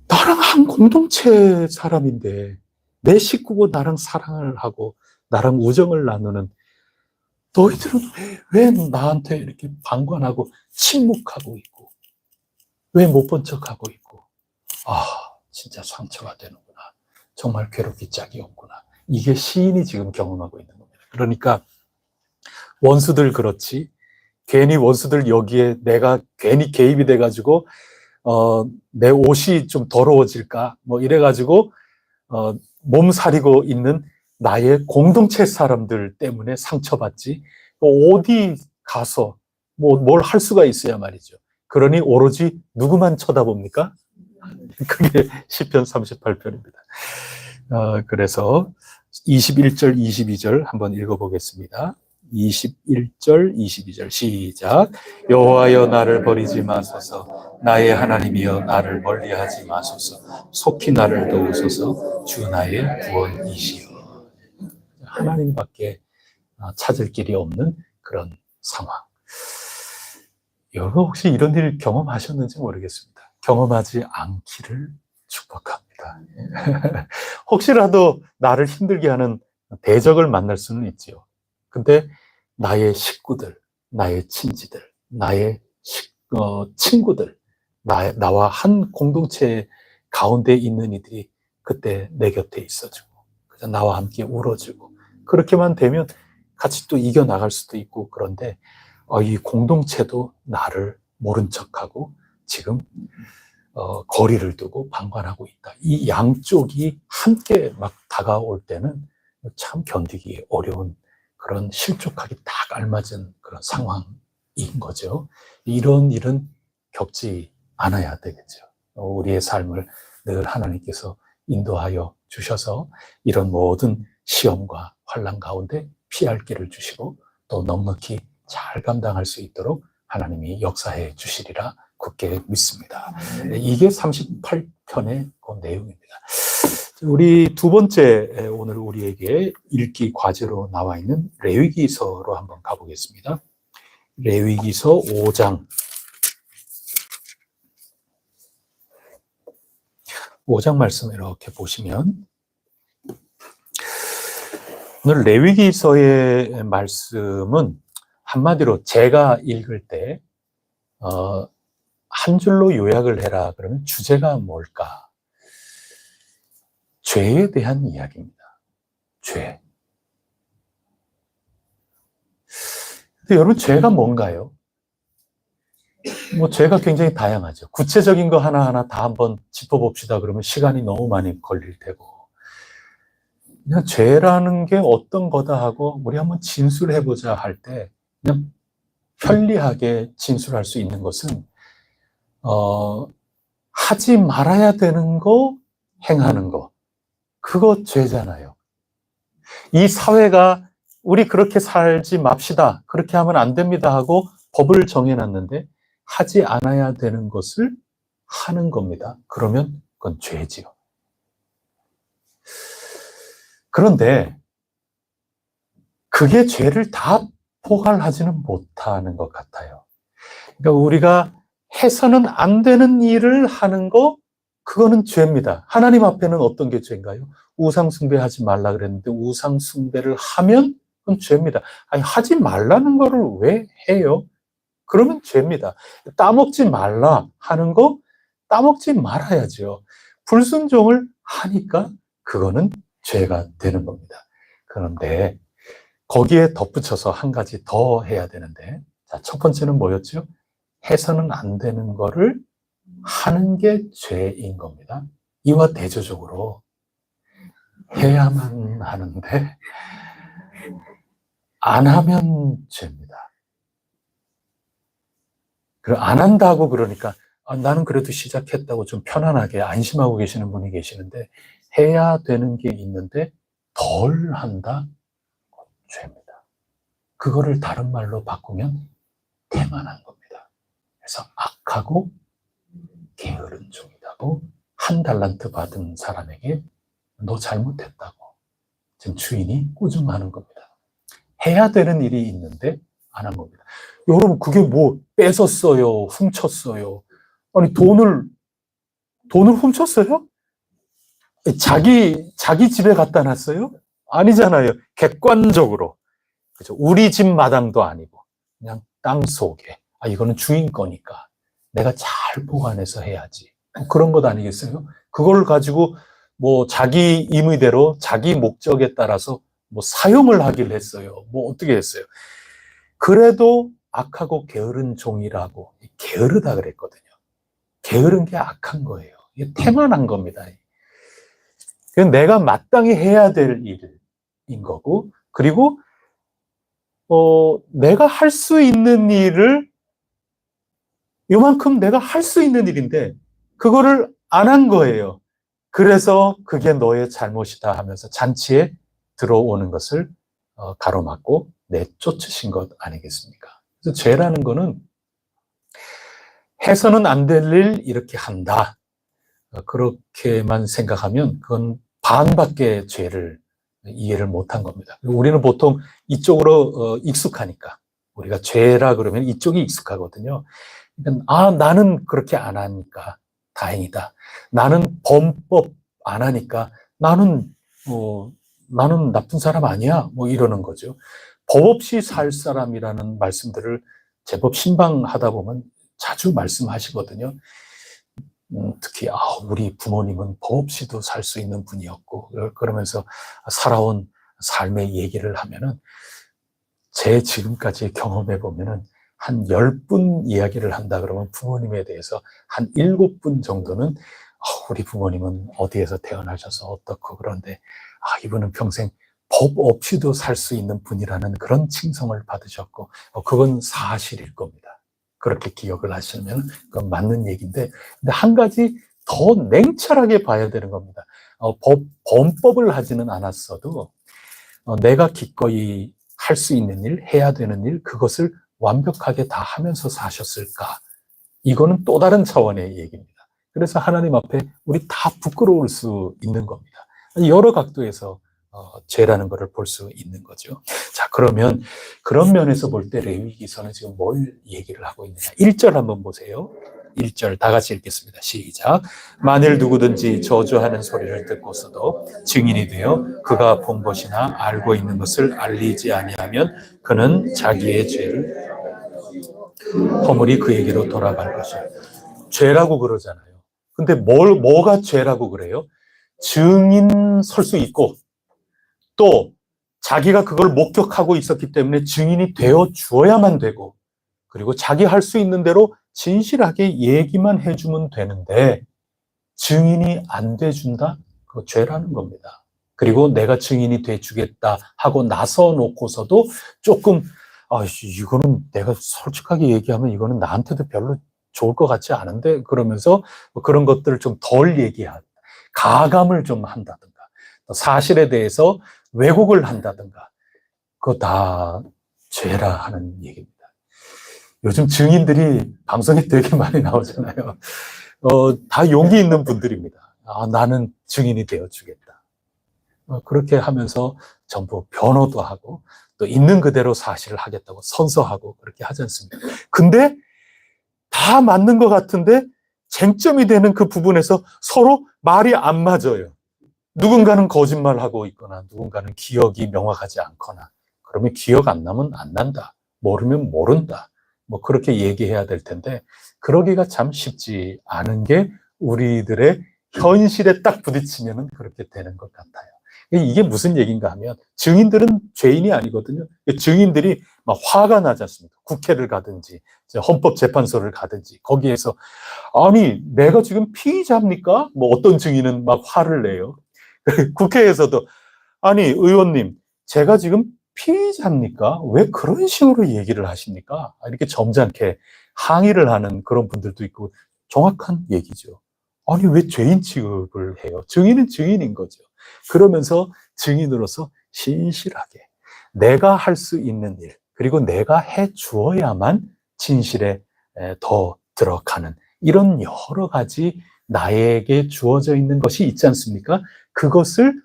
나랑 한 공동체 사람인데 내 식구고 나랑 사랑을 하고 나랑 우정을 나누는 너희들은 왜 나한테 이렇게 방관하고 침묵하고 있고, 왜 못 본 척하고 있고, 아, 진짜 상처가 되는구나. 정말 괴롭기 짝이 없구나. 이게 시인이 지금 경험하고 있는 겁니다. 그러니까 원수들 그렇지, 괜히 원수들 여기에 내가 괜히 개입이 돼가지고 내 옷이 좀 더러워질까 뭐 이래가지고 몸살이고 있는 나의 공동체 사람들 때문에 상처받지, 어디 가서 뭘 할 수가 있어야 말이죠. 그러니 오로지 누구만 쳐다봅니까? 그게 시편 38편입니다. 그래서 21절, 22절 한번 읽어보겠습니다. 21절, 22절 시작. 여호와여 나를 버리지 마소서. 나의 하나님이여 나를 멀리하지 마소서. 속히 나를 도우소서. 주 나의 구원이시여. 하나님밖에 찾을 길이 없는 그런 상황. 여러분 혹시 이런 일 경험하셨는지 모르겠습니다. 경험하지 않기를 축복합니다. 혹시라도 나를 힘들게 하는 대적을 만날 수는 있지요. 근데 나의 식구들, 나의 친지들, 나의 친구들, 나와 한 공동체 가운데 있는 이들이 그때 내 곁에 있어주고, 나와 함께 울어주고, 그렇게만 되면 같이 또 이겨나갈 수도 있고, 그런데 이 공동체도 나를 모른 척하고 지금 거리를 두고 방관하고 있다. 이 양쪽이 함께 막 다가올 때는 참 견디기 어려운 그런 실족하기 딱 알맞은 그런 상황인 거죠. 이런 일은 겪지 않아야 되겠죠. 우리의 삶을 늘 하나님께서 인도하여 주셔서 이런 모든 시험과 환난 가운데 피할 길을 주시고 또 넉넉히 잘 감당할 수 있도록 하나님이 역사해 주시리라 굳게 믿습니다. 이게 38편의 그 내용입니다. 우리 두 번째 오늘 우리에게 읽기 과제로 나와 있는 레위기서로 한번 가보겠습니다. 레위기서 5장 5장 말씀 이렇게 보시면 오늘 레위기서의 말씀은 한마디로 제가 읽을 때 한 줄로 요약을 해라 그러면 주제가 뭘까? 죄에 대한 이야기입니다. 죄. 근데 여러분 죄가 뭔가요? 죄가 굉장히 다양하죠. 구체적인 거 하나하나 다 한번 짚어봅시다 그러면 시간이 너무 많이 걸릴 테고, 그냥 죄라는 게 어떤 거다 하고 우리 한번 진술해보자 할 때 그냥 편리하게 진술할 수 있는 것은 하지 말아야 되는 거 행하는 거, 그거 죄잖아요. 이 사회가 우리 그렇게 살지 맙시다, 그렇게 하면 안 됩니다 하고 법을 정해놨는데 하지 않아야 되는 것을 하는 겁니다. 그러면 그건 죄지요. 그런데 그게 죄를 다 포괄하지는 못하는 것 같아요. 그러니까 우리가 해서는 안 되는 일을 하는 거, 그거는 죄입니다. 하나님 앞에는 어떤 게 죄인가요? 우상 숭배하지 말라 그랬는데 우상 숭배를 하면 그건 죄입니다. 아니, 하지 말라는 거를 왜 해요? 그러면 죄입니다. 따먹지 말라 하는 거 따먹지 말아야죠. 불순종을 하니까 그거는 죄가 되는 겁니다. 그런데 거기에 덧붙여서 한 가지 더 해야 되는데, 자, 첫 번째는 뭐였죠? 해서는 안 되는 거를 하는 게 죄인 겁니다. 이와 대조적으로 해야만 하는데 안 하면 죄입니다. 안 한다고 그러니까 나는 그래도 시작했다고 좀 편안하게 안심하고 계시는 분이 계시는데, 해야 되는 게 있는데 덜 한다? 죄입니다. 그거를 다른 말로 바꾸면 태만한 겁니다. 그래서 악하고 게으른 종이라고, 한 달란트 받은 사람에게 너 잘못했다고 지금 주인이 꾸중하는 겁니다. 해야 되는 일이 있는데 안 한 겁니다. 여러분, 그게 뺏었어요? 훔쳤어요? 아니, 돈을 훔쳤어요? 자기 집에 갖다 놨어요? 아니잖아요. 객관적으로. 그죠? 우리 집 마당도 아니고 그냥 땅 속에 이거는 주인 거니까 내가 잘 보관해서 해야지. 그런 것 아니겠어요? 그걸 가지고 뭐 자기 임의대로 자기 목적에 따라서 뭐 사용을 하길 했어요. 뭐 어떻게 했어요? 그래도 악하고 게으른 종이라고 게으르다 그랬거든요. 게으른 게 악한 거예요. 이게 태만한 겁니다. 내가 마땅히 해야 될 일인 거고, 그리고 내가 할 수 있는 일을 요만큼 내가 할 수 있는 일인데 그거를 안 한 거예요. 그래서 그게 너의 잘못이다 하면서 잔치에 들어오는 것을 가로막고 내쫓으신 것 아니겠습니까? 그래서 죄라는 거는 해서는 안 될 일 이렇게 한다. 그렇게만 생각하면 그건 반밖에 죄를 이해를 못한 겁니다. 우리는 보통 이쪽으로 익숙하니까 우리가 죄라 그러면 이쪽이 익숙하거든요. 그러니까 나는 그렇게 안 하니까 다행이다. 나는 범법 안 하니까 나는 나쁜 사람 아니야. 뭐 이러는 거죠. 법 없이 살 사람이라는 말씀들을 제법 신방하다 보면 자주 말씀하시거든요. 특히 우리 부모님은 법 없이도 살 수 있는 분이었고, 그러면서 살아온 삶의 얘기를 하면은 제 지금까지 경험해 보면은 한 10분 이야기를 한다 그러면 부모님에 대해서 한 7분 정도는 우리 부모님은 어디에서 태어나셔서 어떻고 그런데 이분은 평생 법 없이도 살 수 있는 분이라는 그런 칭송을 받으셨고 그건 사실일 겁니다. 그렇게 기억을 하시면 그건 맞는 얘기인데, 근데 한 가지 더 냉철하게 봐야 되는 겁니다. 범법을 하지는 않았어도 내가 기꺼이 할 수 있는 일, 해야 되는 일, 그것을 완벽하게 다 하면서 사셨을까? 이거는 또 다른 차원의 얘기입니다. 그래서 하나님 앞에 우리 다 부끄러울 수 있는 겁니다. 여러 각도에서 죄라는 것을 볼 수 있는 거죠. 자, 그러면 그런 면에서 볼 때 레위기서는 지금 뭘 얘기를 하고 있느냐? 1절 한번 보세요. 1절 다 같이 읽겠습니다. 시작. 만일 누구든지 저주하는 소리를 듣고서도 증인이 되어 그가 본 것이나 알고 있는 것을 알리지 아니하면 그는 자기의 죄를 허물이 그에게로 돌아갈 것이에요. 죄라고 그러잖아요. 근데 뭐가 죄라고 그래요? 증인 설 수 있고 또 자기가 그걸 목격하고 있었기 때문에 증인이 되어 주어야만 되고, 그리고 자기 할 수 있는 대로 진실하게 얘기만 해주면 되는데 증인이 안 돼준다? 그거 죄라는 겁니다. 그리고 내가 증인이 돼주겠다 하고 나서 놓고서도 조금 이거는 내가 솔직하게 얘기하면 이거는 나한테도 별로 좋을 것 같지 않은데 그러면서 그런 것들을 좀 덜 얘기하고 가감을 좀 한다든가 사실에 대해서 왜곡을 한다든가 그거 다 죄라 하는 얘기입니다. 요즘 증인들이 방송에 되게 많이 나오잖아요. 다 용기 있는 분들입니다. 나는 증인이 되어주겠다. 그렇게 하면서 전부 변호도 하고 또 있는 그대로 사실을 하겠다고 선서하고 그렇게 하지 않습니까? 근데 다 맞는 것 같은데 쟁점이 되는 그 부분에서 서로 말이 안 맞아요. 누군가는 거짓말하고 있거나 누군가는 기억이 명확하지 않거나 그러면 기억 안 나면 안 난다. 모르면 모른다. 뭐 그렇게 얘기해야 될 텐데 그러기가 참 쉽지 않은 게 우리들의 현실에 딱 부딪히면 그렇게 되는 것 같아요. 이게 무슨 얘기인가 하면 증인들은 죄인이 아니거든요. 증인들이 막 화가 나지 않습니까? 국회를 가든지 헌법재판소를 가든지 거기에서 아니 내가 지금 피의자입니까? 뭐 어떤 증인은 막 화를 내요. 국회에서도 아니 의원님 제가 지금 피의자입니까? 왜 그런 식으로 얘기를 하십니까? 이렇게 점잖게 항의를 하는 그런 분들도 있고 정확한 얘기죠. 아니 왜 죄인 취급을 해요? 증인은 증인인 거죠. 그러면서 증인으로서 신실하게 내가 할 수 있는 일 그리고 내가 해 주어야만 진실에 더 들어가는 이런 여러 가지 나에게 주어져 있는 것이 있지 않습니까? 그것을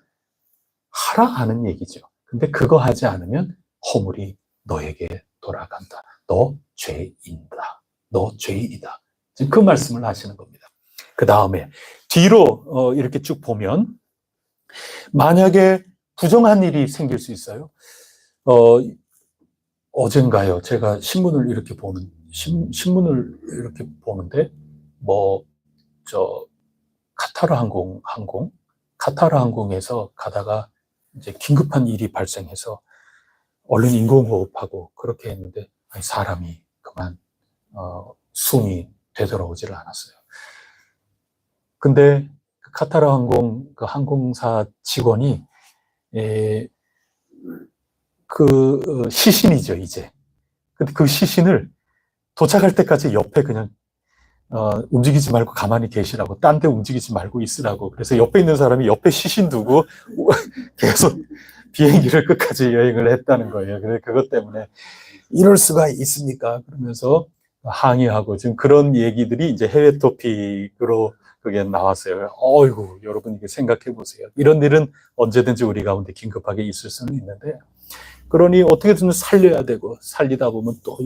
하라 하는 얘기죠. 근데 그거 하지 않으면 허물이 너에게 돌아간다. 너 죄인이다. 너 죄인이다. 지금 그 말씀을 하시는 겁니다. 그 다음에 뒤로 이렇게 쭉 보면 만약에 부정한 일이 생길 수 있어요. 어젠가요. 제가 신문을 이렇게 신문을 이렇게 보는데, 카타르 항공에서 가다가 이제 긴급한 일이 발생해서 얼른 인공호흡하고 그렇게 했는데, 아니, 사람이 그만, 숨이 되돌아오지를 않았어요. 근데 그 카타르 항공, 그 항공사 직원이, 시신이죠, 이제. 근데 그 시신을 도착할 때까지 옆에 그냥, 움직이지 말고 가만히 계시라고, 딴 데 움직이지 말고 있으라고. 그래서 옆에 있는 사람이 옆에 시신 두고 계속 비행기를 끝까지 여행을 했다는 거예요. 그래서 그것 때문에 이럴 수가 있습니까? 그러면서 항의하고 지금 그런 얘기들이 이제 해외 토픽으로 그게 나왔어요. 어이구, 여러분 이게 생각해 보세요. 이런 일은 언제든지 우리 가운데 긴급하게 있을 수는 있는데, 그러니 어떻게든 살려야 되고, 살리다 보면 또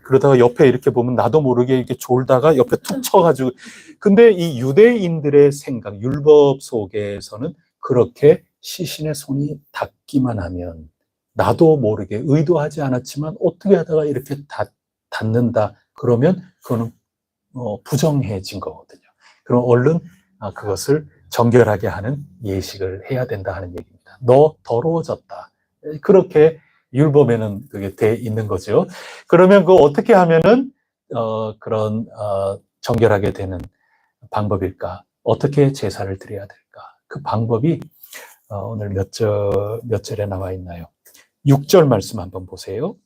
그러다가 옆에 이렇게 보면 나도 모르게 이렇게 졸다가 옆에 툭 쳐가지고. 근데 이 유대인들의 생각, 율법 속에서는 그렇게 시신의 손이 닿기만 하면 나도 모르게 의도하지 않았지만 어떻게 하다가 이렇게 닿는다. 그러면 그거는 부정해진 거거든요. 그럼 얼른 그것을 정결하게 하는 예식을 해야 된다 하는 얘기입니다. 너 더러워졌다. 그렇게 율법에는 그게 돼 있는 거죠. 그러면 그 어떻게 하면은 그런 정결하게 되는 방법일까? 어떻게 제사를 드려야 될까? 그 방법이 오늘 몇 절에 나와 있나요? 6절 말씀 한번 보세요.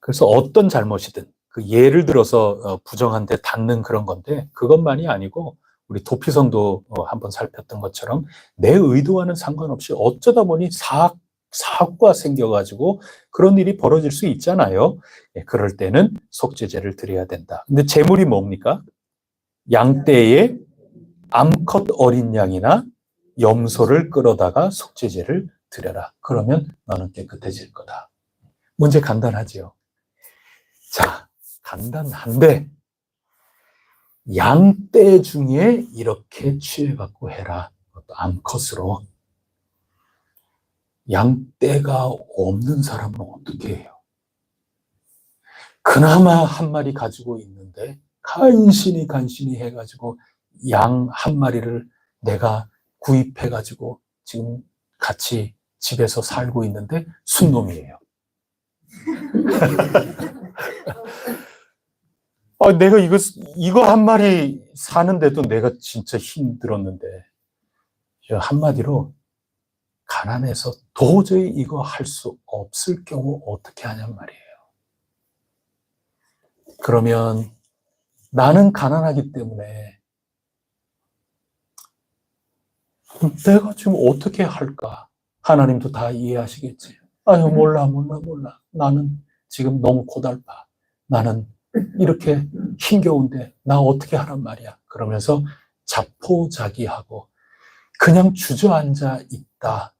그래서 어떤 잘못이든, 그 예를 들어서 부정한 데 닿는 그런 건데, 그것만이 아니고 우리 도피성도 한번 살폈던 것처럼 내 의도와는 상관없이 어쩌다 보니 사고가 생겨가지고 그런 일이 벌어질 수 있잖아요. 그럴 때는 속죄제를 드려야 된다. 근데 제물이 뭡니까? 양떼의 암컷 어린 양이나 염소를 끌어다가 속죄제를 드려라. 그러면 너는 깨끗해질 거다. 문제 간단하지요. 자, 간단한데 양떼 중에 이렇게 취해갖고 해라. 그것도 암컷으로. 양떼가 없는 사람은 어떻게 해요? 그나마 한 마리 가지고 있는데 간신히 해가지고 양 한 마리를 내가 구입해가지고 지금 같이 집에서 살고 있는데 순놈이에요. 내가 이거 한 마리 사는데도 내가 진짜 힘들었는데, 한마디로 가난해서 도저히 이거 할 수 없을 경우 어떻게 하냔 말이에요. 그러면 나는 가난하기 때문에 내가 지금 어떻게 할까? 하나님도 다 이해하시겠지. 아유, 몰라. 나는 지금 너무 고달파. 나는 이렇게 힘겨운데 나 어떻게 하란 말이야. 그러면서 자포자기하고 그냥 주저앉아 있다.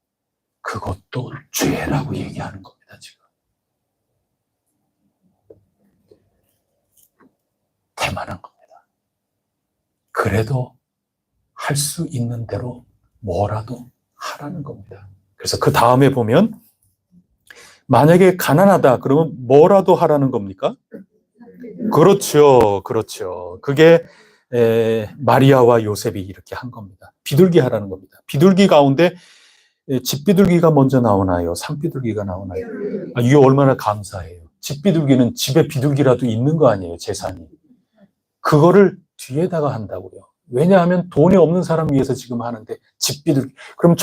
그것도 죄라고 얘기하는 겁니다, 지금. 대만한 겁니다. 그래도 할 수 있는 대로 뭐라도 하라는 겁니다. 그래서 그 다음에 보면 만약에 가난하다 그러면 뭐라도 하라는 겁니까? 그렇죠. 그게 마리아와 요셉이 이렇게 한 겁니다. 비둘기 하라는 겁니다. 비둘기 가운데 집비둘기가 먼저 나오나요? 산비둘기가 나오나요? 이거 얼마나 감사해요. 집비둘기는 집에 비둘기라도 있는 거 아니에요, 재산이. 그거를 뒤에다가 한다고요. 왜냐하면 돈이 없는 사람 위해서 지금 하는데 집비둘기. 그럼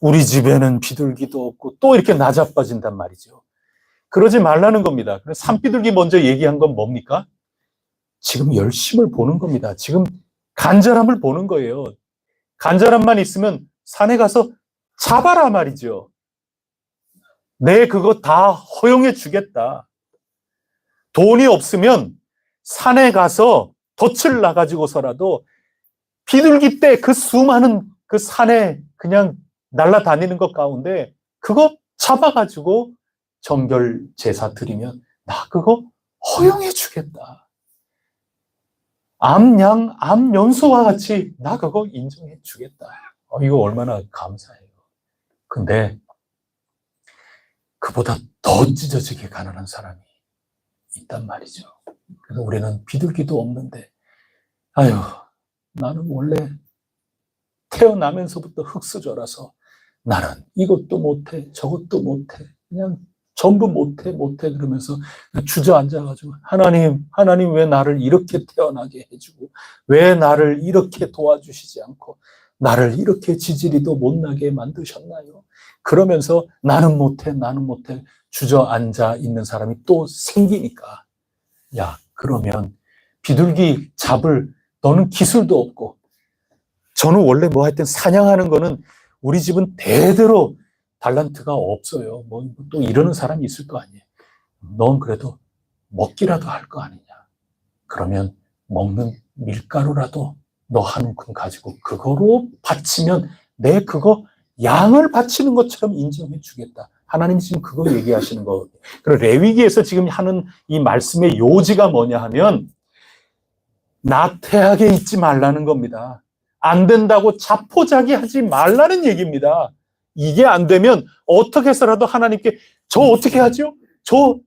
우리 집에는 비둘기도 없고 또 이렇게 나자빠진단 말이죠. 그러지 말라는 겁니다. 그래서 산비둘기 먼저 얘기한 건 뭡니까? 지금 열심을 보는 겁니다. 지금 간절함을 보는 거예요. 간절함만 있으면 산에 가서 잡아라 말이죠. 내 그거 다 허용해 주겠다. 돈이 없으면 산에 가서 덫을 놔가지고서라도 비둘기 떼 그 수많은 그 산에 그냥 날아다니는 것 가운데 그거 잡아가지고 정결 제사 드리면 나 그거 허용해 주겠다. 암양, 암연소와 같이 나 그거 인정해 주겠다. 이거 얼마나 감사해요. 근데 그보다 더 찢어지게 가난한 사람이 있단 말이죠. 그래서 우리는 비둘기도 없는데, 아유, 나는 원래 태어나면서부터 흙수저라서 나는 이것도 못해, 저것도 못해, 그냥 전부 못해 그러면서 주저앉아가지고 하나님 왜 나를 이렇게 태어나게 해주고 왜 나를 이렇게 도와주시지 않고 나를 이렇게 지지리도 못나게 만드셨나요? 그러면서 나는 못해 주저앉아 있는 사람이 또 생기니까, 야, 그러면 비둘기 잡을 너는 기술도 없고, 저는 원래 뭐 하여튼 사냥하는 거는 우리 집은 대대로 달란트가 없어요. 뭐 또 이러는 사람이 있을 거 아니에요. 넌 그래도 먹기라도 할 거 아니냐. 그러면 먹는 밀가루라도 너 한 움큼 가지고 그거로 바치면 내 그거 양을 바치는 것처럼 인정해 주겠다. 하나님이 지금 그거 얘기하시는 거. 그리고 레위기에서 지금 하는 이 말씀의 요지가 뭐냐 하면 나태하게 있지 말라는 겁니다. 안 된다고 자포자기하지 말라는 얘기입니다. 이게 안 되면 어떻게 해서라도 하나님께 저 어떻게 하죠? 저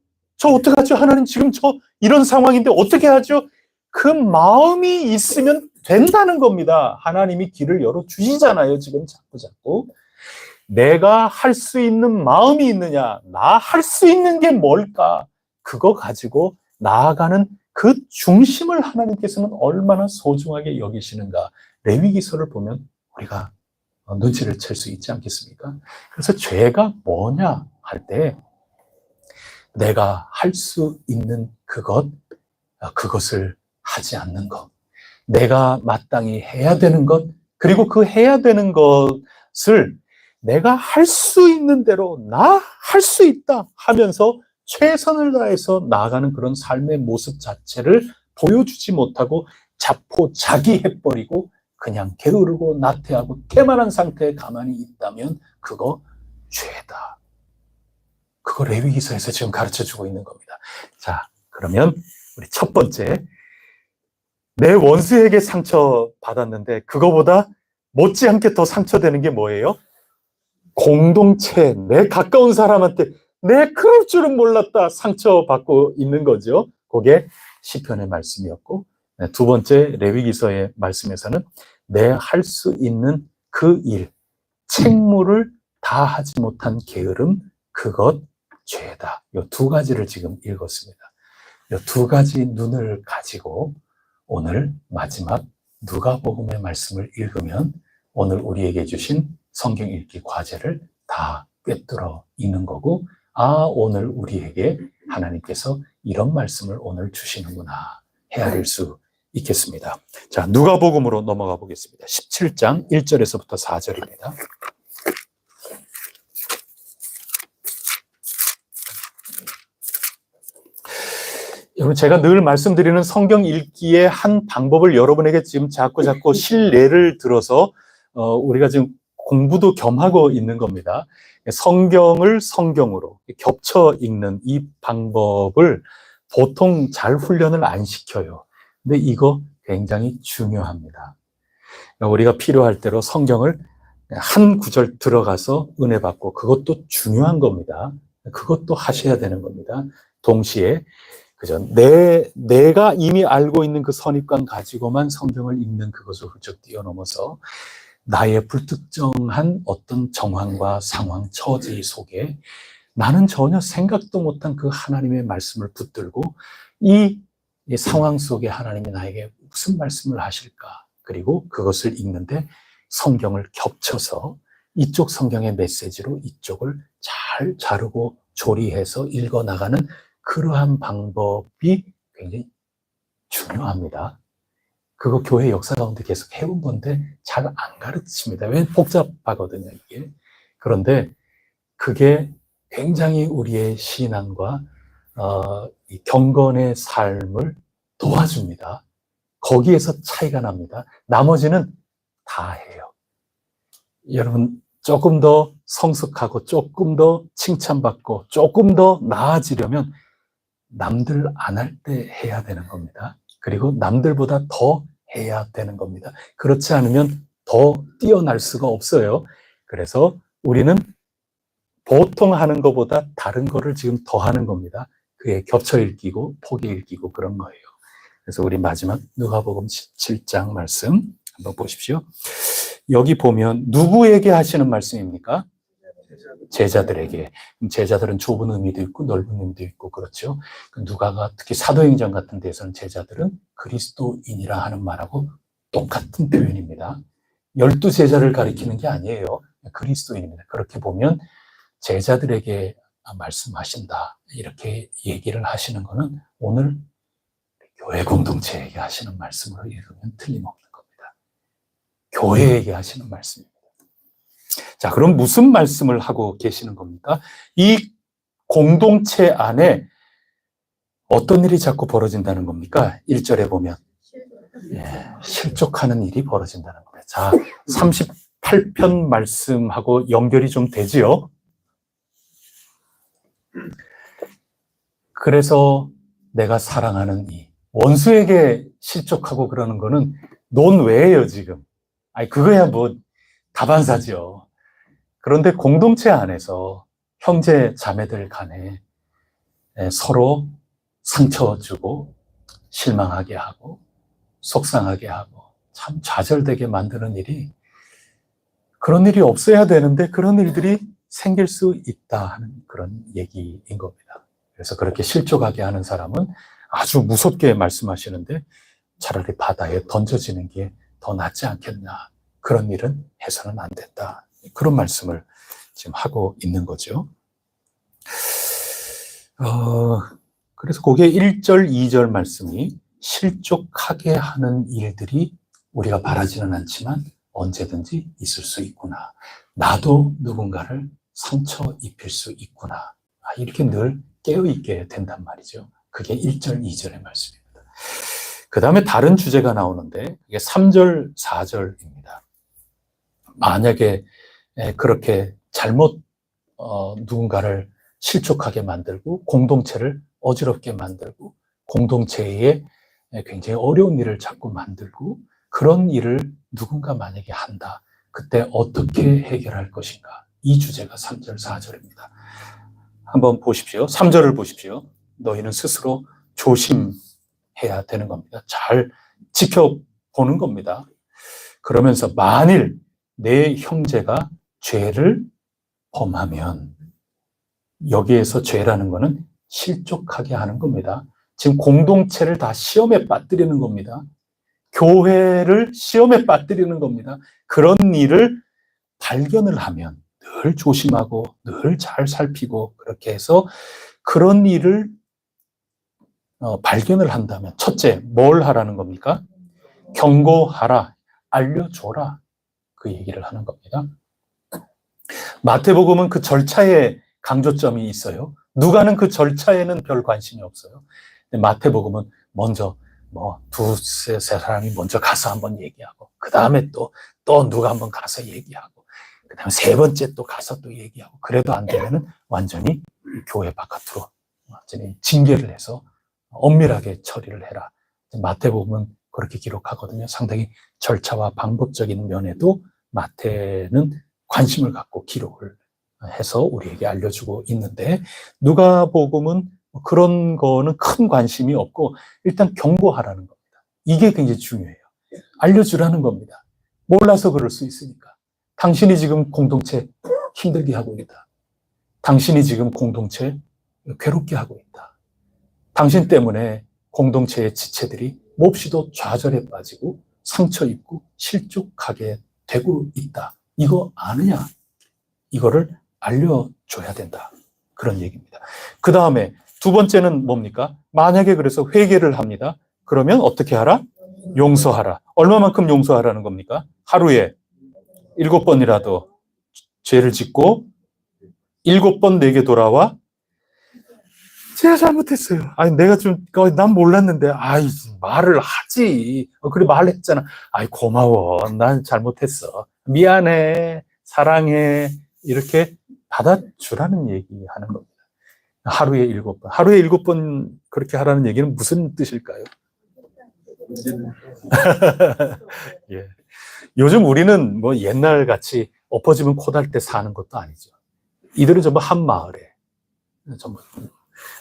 어떻게 하죠? 하나님 지금 저 이런 상황인데 어떻게 하죠? 그 마음이 있으면 된다는 겁니다. 하나님이 길을 열어주시잖아요. 지금 자꾸. 내가 할 수 있는 마음이 있느냐? 나 할 수 있는 게 뭘까? 그거 가지고 나아가는 그 중심을 하나님께서는 얼마나 소중하게 여기시는가. 레위기서를 보면 우리가 눈치를 챌 수 있지 않겠습니까? 그래서 죄가 뭐냐 할 때 내가 할 수 있는 그것을 하지 않는 것, 내가 마땅히 해야 되는 것, 그리고 그 해야 되는 것을 내가 할 수 있는 대로 나 할 수 있다 하면서 최선을 다해서 나아가는 그런 삶의 모습 자체를 보여주지 못하고 자포자기해버리고 그냥 게으르고 나태하고 태만한 상태에 가만히 있다면 그거 죄다. 그거 레위기서에서 지금 가르쳐주고 있는 겁니다. 자, 그러면 우리 첫 번째, 내 원수에게 상처받았는데 그거보다 못지않게 더 상처되는 게 뭐예요? 공동체, 내 가까운 사람한테 내 그럴 줄은 몰랐다 상처받고 있는 거죠. 그게 시편의 말씀이었고, 두 번째 레위기서의 말씀에서는 내 할 수 있는 그 일, 책무를 다하지 못한 게으름, 그것 죄다. 이 두 가지를 지금 읽었습니다. 이 두 가지 눈을 가지고 오늘 마지막 누가복음의 말씀을 읽으면 오늘 우리에게 주신 성경 읽기 과제를 다 꿰뚫어 있는 거고, 아, 오늘 우리에게 하나님께서 이런 말씀을 오늘 주시는구나 헤아릴 수 있겠습니다. 자, 누가복음으로 넘어가 보겠습니다. 17장 1절에서부터 4절입니다. 여러분, 제가 늘 말씀드리는 성경 읽기의 한 방법을 여러분에게 지금 자꾸 실례를 들어서 우리가 지금 공부도 겸하고 있는 겁니다. 성경을 성경으로 겹쳐 읽는 이 방법을 보통 잘 훈련을 안 시켜요. 근데 이거 굉장히 중요합니다. 우리가 필요할 대로 성경을 한 구절 들어가서 은혜 받고, 그것도 중요한 겁니다. 그것도 하셔야 되는 겁니다. 동시에 그죠? 내가 이미 알고 있는 그 선입관 가지고만 성경을 읽는 그것을 훌쩍 뛰어넘어서 나의 불특정한 어떤 정황과 상황, 처지 속에 나는 전혀 생각도 못한 그 하나님의 말씀을 붙들고 이 상황 속에 하나님이 나에게 무슨 말씀을 하실까? 그리고 그것을 읽는데 성경을 겹쳐서 이쪽 성경의 메시지로 이쪽을 잘 자르고 조리해서 읽어나가는 그러한 방법이 굉장히 중요합니다. 그거 교회 역사 가운데 계속 해온 건데 잘 안 가르칩니다. 왜? 복잡하거든요, 이게. 그런데 그게 굉장히 우리의 신앙과 이 경건의 삶을 도와줍니다. 거기에서 차이가 납니다. 나머지는 다 해요. 여러분, 조금 더 성숙하고 조금 더 칭찬받고 조금 더 나아지려면 남들 안 할 때 해야 되는 겁니다. 그리고 남들보다 더 해야 되는 겁니다. 그렇지 않으면 더 뛰어날 수가 없어요. 그래서 우리는 보통 하는 것보다 다른 거를 지금 더 하는 겁니다. 그게 겹쳐 읽히고 포개 읽히고 그런 거예요. 그래서 우리 마지막 누가복음 17장 말씀 한번 보십시오. 여기 보면 누구에게 하시는 말씀입니까? 제자들에게. 제자들은 좁은 의미도 있고 넓은 의미도 있고 그렇죠. 누가가 특히 사도행전 같은 데서는 제자들은 그리스도인이라 하는 말하고 똑같은 표현입니다. 12제자를 가리키는 게 아니에요. 그리스도인입니다. 그렇게 보면 제자들에게 말씀하신다. 이렇게 얘기를 하시는 거는 오늘 교회 공동체에게 하시는 말씀으로 읽으면 틀림없는 겁니다. 교회에게 하시는 말씀입니다. 자, 그럼 무슨 말씀을 하고 계시는 겁니까? 이 공동체 안에 어떤 일이 자꾸 벌어진다는 겁니까? 1절에 보면 실족하는 일이 벌어진다는 겁니다. 자, 38편 말씀하고 연결이 좀 되지요? 그래서 내가 사랑하는 이 원수에게 실족하고 그러는 거는 논외예요, 지금. 아니, 그거야 뭐 다반사죠. 그런데 공동체 안에서 형제 자매들 간에 서로 상처 주고 실망하게 하고 속상하게 하고 참 좌절되게 만드는 일이, 그런 일이 없어야 되는데 그런 일들이 생길 수 있다 하는 그런 얘기인 겁니다. 그래서 그렇게 실족하게 하는 사람은 아주 무섭게 말씀하시는데 차라리 바다에 던져지는 게 더 낫지 않겠나. 그런 일은 해서는 안 된다. 그런 말씀을 지금 하고 있는 거죠. 그래서 그게 1절, 2절 말씀이 실족하게 하는 일들이 우리가 바라지는 않지만 언제든지 있을 수 있구나. 나도 누군가를 상처 입힐 수 있구나. 이렇게 늘 깨어있게 된단 말이죠. 그게 1절, 2절의 말씀입니다. 그 다음에 다른 주제가 나오는데 이게 3절, 4절입니다. 만약에 그렇게 잘못 누군가를 실족하게 만들고 공동체를 어지럽게 만들고 공동체에 굉장히 어려운 일을 자꾸 만들고 그런 일을 누군가 만약에 한다. 그때 어떻게 해결할 것인가? 이 주제가 3절, 4절입니다. 한번 보십시오. 3절을 보십시오. 너희는 스스로 조심해야 되는 겁니다. 잘 지켜보는 겁니다. 그러면서 만일 내 형제가 죄를 범하면, 여기에서 죄라는 것은 실족하게 하는 겁니다. 지금 공동체를 다 시험에 빠뜨리는 겁니다. 교회를 시험에 빠뜨리는 겁니다. 그런 일을 발견을 하면 늘 조심하고 늘 잘 살피고 그렇게 해서 그런 일을 발견을 한다면, 첫째, 뭘 하라는 겁니까? 경고하라, 알려줘라. 그 얘기를 하는 겁니다. 마태복음은 그 절차에 강조점이 있어요. 누가는 그 절차에는 별 관심이 없어요. 근데 마태복음은 먼저 두세 사람이 먼저 가서 한번 얘기하고, 그 다음에 또 누가 한번 가서 얘기하고, 그 다음에 세 번째 또 가서 또 얘기하고, 그래도 안 되면은 완전히 교회 바깥으로 완전히 징계를 해서 엄밀하게 처리를 해라. 마태복음은 그렇게 기록하거든요. 상당히 절차와 방법적인 면에도 마태는 관심을 갖고 기록을 해서 우리에게 알려주고 있는데, 누가복음은 그런 거는 큰 관심이 없고 일단 경고하라는 겁니다. 이게 굉장히 중요해요. 알려주라는 겁니다. 몰라서 그럴 수 있으니까. 당신이 지금 공동체 힘들게 하고 있다. 당신이 지금 공동체 괴롭게 하고 있다. 당신 때문에 공동체의 지체들이 몹시도 좌절에 빠지고 상처 입고 실족하게 되고 있다. 이거 아느냐? 이거를 알려줘야 된다. 그런 얘기입니다. 그 다음에 두 번째는 뭡니까? 만약에 그래서 회개를 합니다. 그러면 어떻게 하라? 용서하라. 얼마만큼 용서하라는 겁니까? 하루에 7번이라도 죄를 짓고 7번 내게 돌아와 제가 잘못했어요. 아니, 내가 난 몰랐는데, 말을 하지. 그래, 말했잖아. 고마워. 난 잘못했어. 미안해. 사랑해. 이렇게 받아주라는 얘기 하는 겁니다. 하루에 7번. 하루에 7번 그렇게 하라는 얘기는 무슨 뜻일까요? 예. 요즘 우리는 옛날 같이 엎어지면 코 달 때 사는 것도 아니죠. 이들은 전부 한 마을에 전부.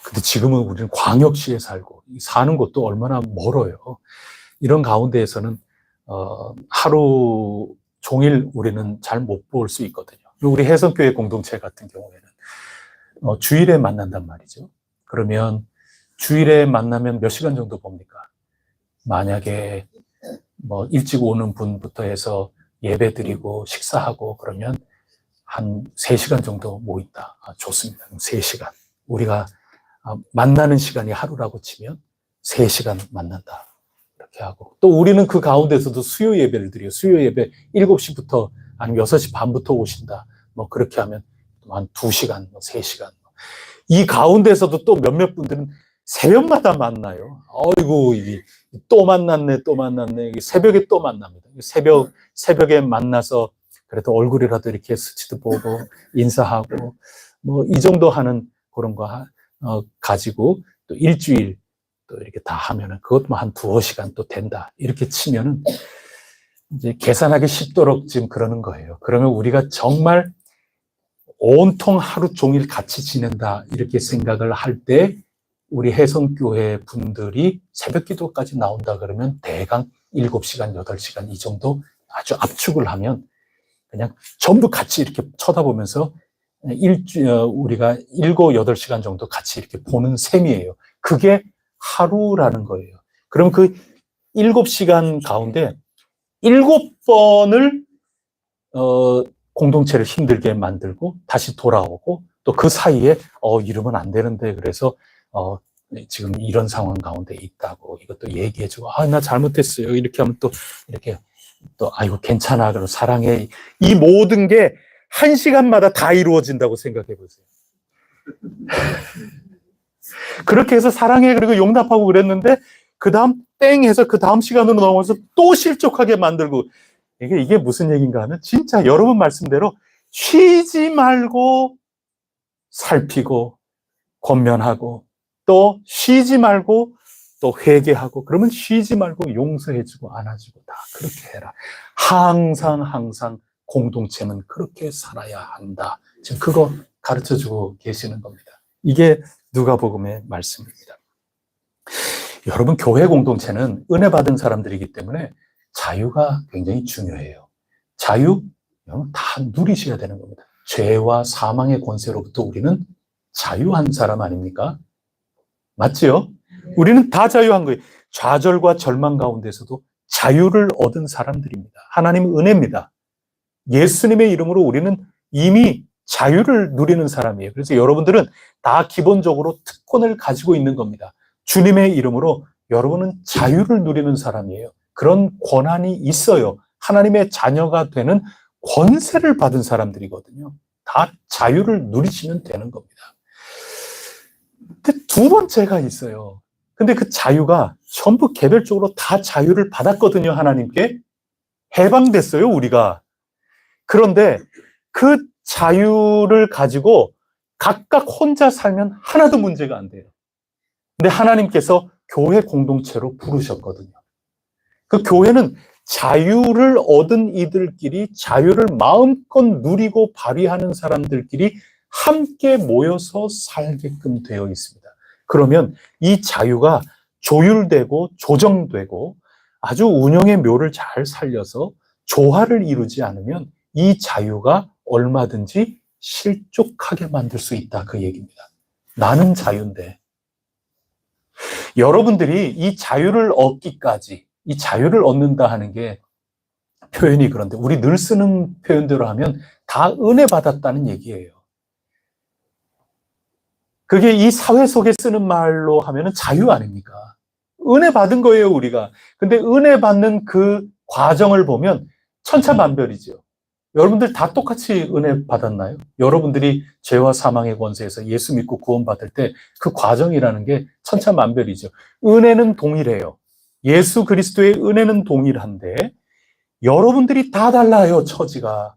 근데 지금은 우리는 광역시에 살고 사는 곳도 얼마나 멀어요. 이런 가운데에서는 하루 종일 우리는 잘 못 볼 수 있거든요. 우리 해성교회 공동체 같은 경우에는 주일에 만난단 말이죠. 그러면 주일에 만나면 몇 시간 정도 봅니까? 만약에 뭐 일찍 오는 분부터 해서 예배 드리고 식사하고 그러면 한 3시간 정도 모인다. 좋습니다. 3시간. 우리가 만나는 시간이 하루라고 치면 3시간 만난다. 이렇게 하고. 또 우리는 그 가운데서도 수요 예배를 드려요. 수요 예배 7시부터 아니면 6시 반부터 오신다. 뭐 그렇게 하면 한 2시간, 3시간. 이 가운데서도 또 몇몇 분들은 새벽마다 만나요. 어이구, 또 만났네, 또 만났네. 새벽에 또 만납니다. 새벽에 만나서 그래도 얼굴이라도 이렇게 스치듯 보고 인사하고 뭐 이 정도 하는 그런 거 가지고 또 일주일 또 이렇게 다 하면은 그것도 한 2시간 또 된다. 이렇게 치면은 이제 계산하기 쉽도록 지금 그러는 거예요. 그러면 우리가 정말 온통 하루 종일 같이 지낸다. 이렇게 생각을 할 때 우리 해성교회 분들이 새벽 기도까지 나온다 그러면 대강 7시간, 8시간 이 정도 아주 압축을 하면 그냥 전부 같이 이렇게 쳐다보면서 우리가 7, 8시간 정도 같이 이렇게 보는 셈이에요. 그게 하루라는 거예요. 그럼 그 7시간 가운데 7번을 공동체를 힘들게 만들고 다시 돌아오고 또 그 사이에 이러면 안 되는데 그래서 지금 이런 상황 가운데 있다고 이것도 얘기해주고 나 잘못했어요. 이렇게 하면 또 이렇게 또 아이고 괜찮아. 그럼 사랑해. 이 모든 게 1시간마다 다 이루어진다고 생각해 보세요. 그렇게 해서 사랑해 그리고 용납하고 그랬는데 그 다음 땡 해서 그 다음 시간으로 넘어가서 또 실족하게 만들고 이게 무슨 얘기인가 하면 진짜 여러분 말씀대로 쉬지 말고 살피고 권면하고 또 쉬지 말고 또 회개하고 그러면 쉬지 말고 용서해주고 안아주고 다 그렇게 해라. 항상 공동체는 그렇게 살아야 한다. 지금 그거 가르쳐주고 계시는 겁니다. 이게 누가복음의 말씀입니다. 여러분 교회 공동체는 은혜 받은 사람들이기 때문에 자유가 굉장히 중요해요. 자유 다 누리셔야 되는 겁니다. 죄와 사망의 권세로부터 우리는 자유한 사람 아닙니까? 맞지요? 우리는 다 자유한 거예요. 좌절과 절망 가운데서도 자유를 얻은 사람들입니다. 하나님 은혜입니다. 예수님의 이름으로 우리는 이미 자유를 누리는 사람이에요. 그래서 여러분들은 다 기본적으로 특권을 가지고 있는 겁니다. 주님의 이름으로 여러분은 자유를 누리는 사람이에요. 그런 권한이 있어요. 하나님의 자녀가 되는 권세를 받은 사람들이거든요. 다 자유를 누리시면 되는 겁니다. 근데 두 번째가 있어요. 근데 그 자유가 전부 개별적으로 다 자유를 받았거든요. 하나님께. 해방됐어요, 우리가. 그런데 그 자유를 가지고 각각 혼자 살면 하나도 문제가 안 돼요. 근데 하나님께서 교회 공동체로 부르셨거든요. 그 교회는 자유를 얻은 이들끼리 자유를 마음껏 누리고 발휘하는 사람들끼리 함께 모여서 살게끔 되어 있습니다. 그러면 이 자유가 조율되고 조정되고 아주 운영의 묘를 잘 살려서 조화를 이루지 않으면 이 자유가 얼마든지 실족하게 만들 수 있다. 그 얘기입니다. 나는 자유인데 여러분들이 이 자유를 얻기까지 이 자유를 얻는다 하는 게 표현이 그런데 우리 늘 쓰는 표현대로 하면 다 은혜 받았다는 얘기예요. 그게 이 사회 속에 쓰는 말로 하면은 자유 아닙니까? 은혜 받은 거예요, 우리가. 근데 은혜 받는 그 과정을 보면 천차만별이죠. 여러분들 다 똑같이 은혜 받았나요? 여러분들이 죄와 사망의 권세에서 예수 믿고 구원받을 때 그 과정이라는 게 천차만별이죠. 은혜는 동일해요. 예수 그리스도의 은혜는 동일한데 여러분들이 다 달라요, 처지가.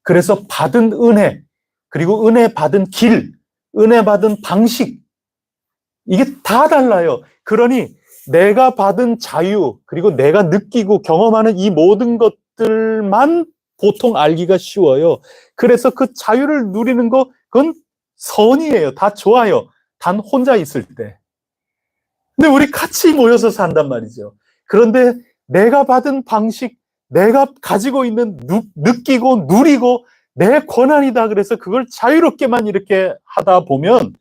그래서 받은 은혜, 그리고 은혜 받은 길, 은혜 받은 방식, 이게 다 달라요. 그러니 내가 받은 자유, 그리고 내가 느끼고 경험하는 이 모든 것들만 보통 알기가 쉬워요. 그래서 그 자유를 누리는 거 그건 선이에요. 다 좋아요. 단 혼자 있을 때. 근데 우리 같이 모여서 산단 말이죠. 그런데 내가 받은 방식, 내가 가지고 있는 느끼고 누리고 내 권한이다 그래서 그걸 자유롭게만 이렇게 하다 보면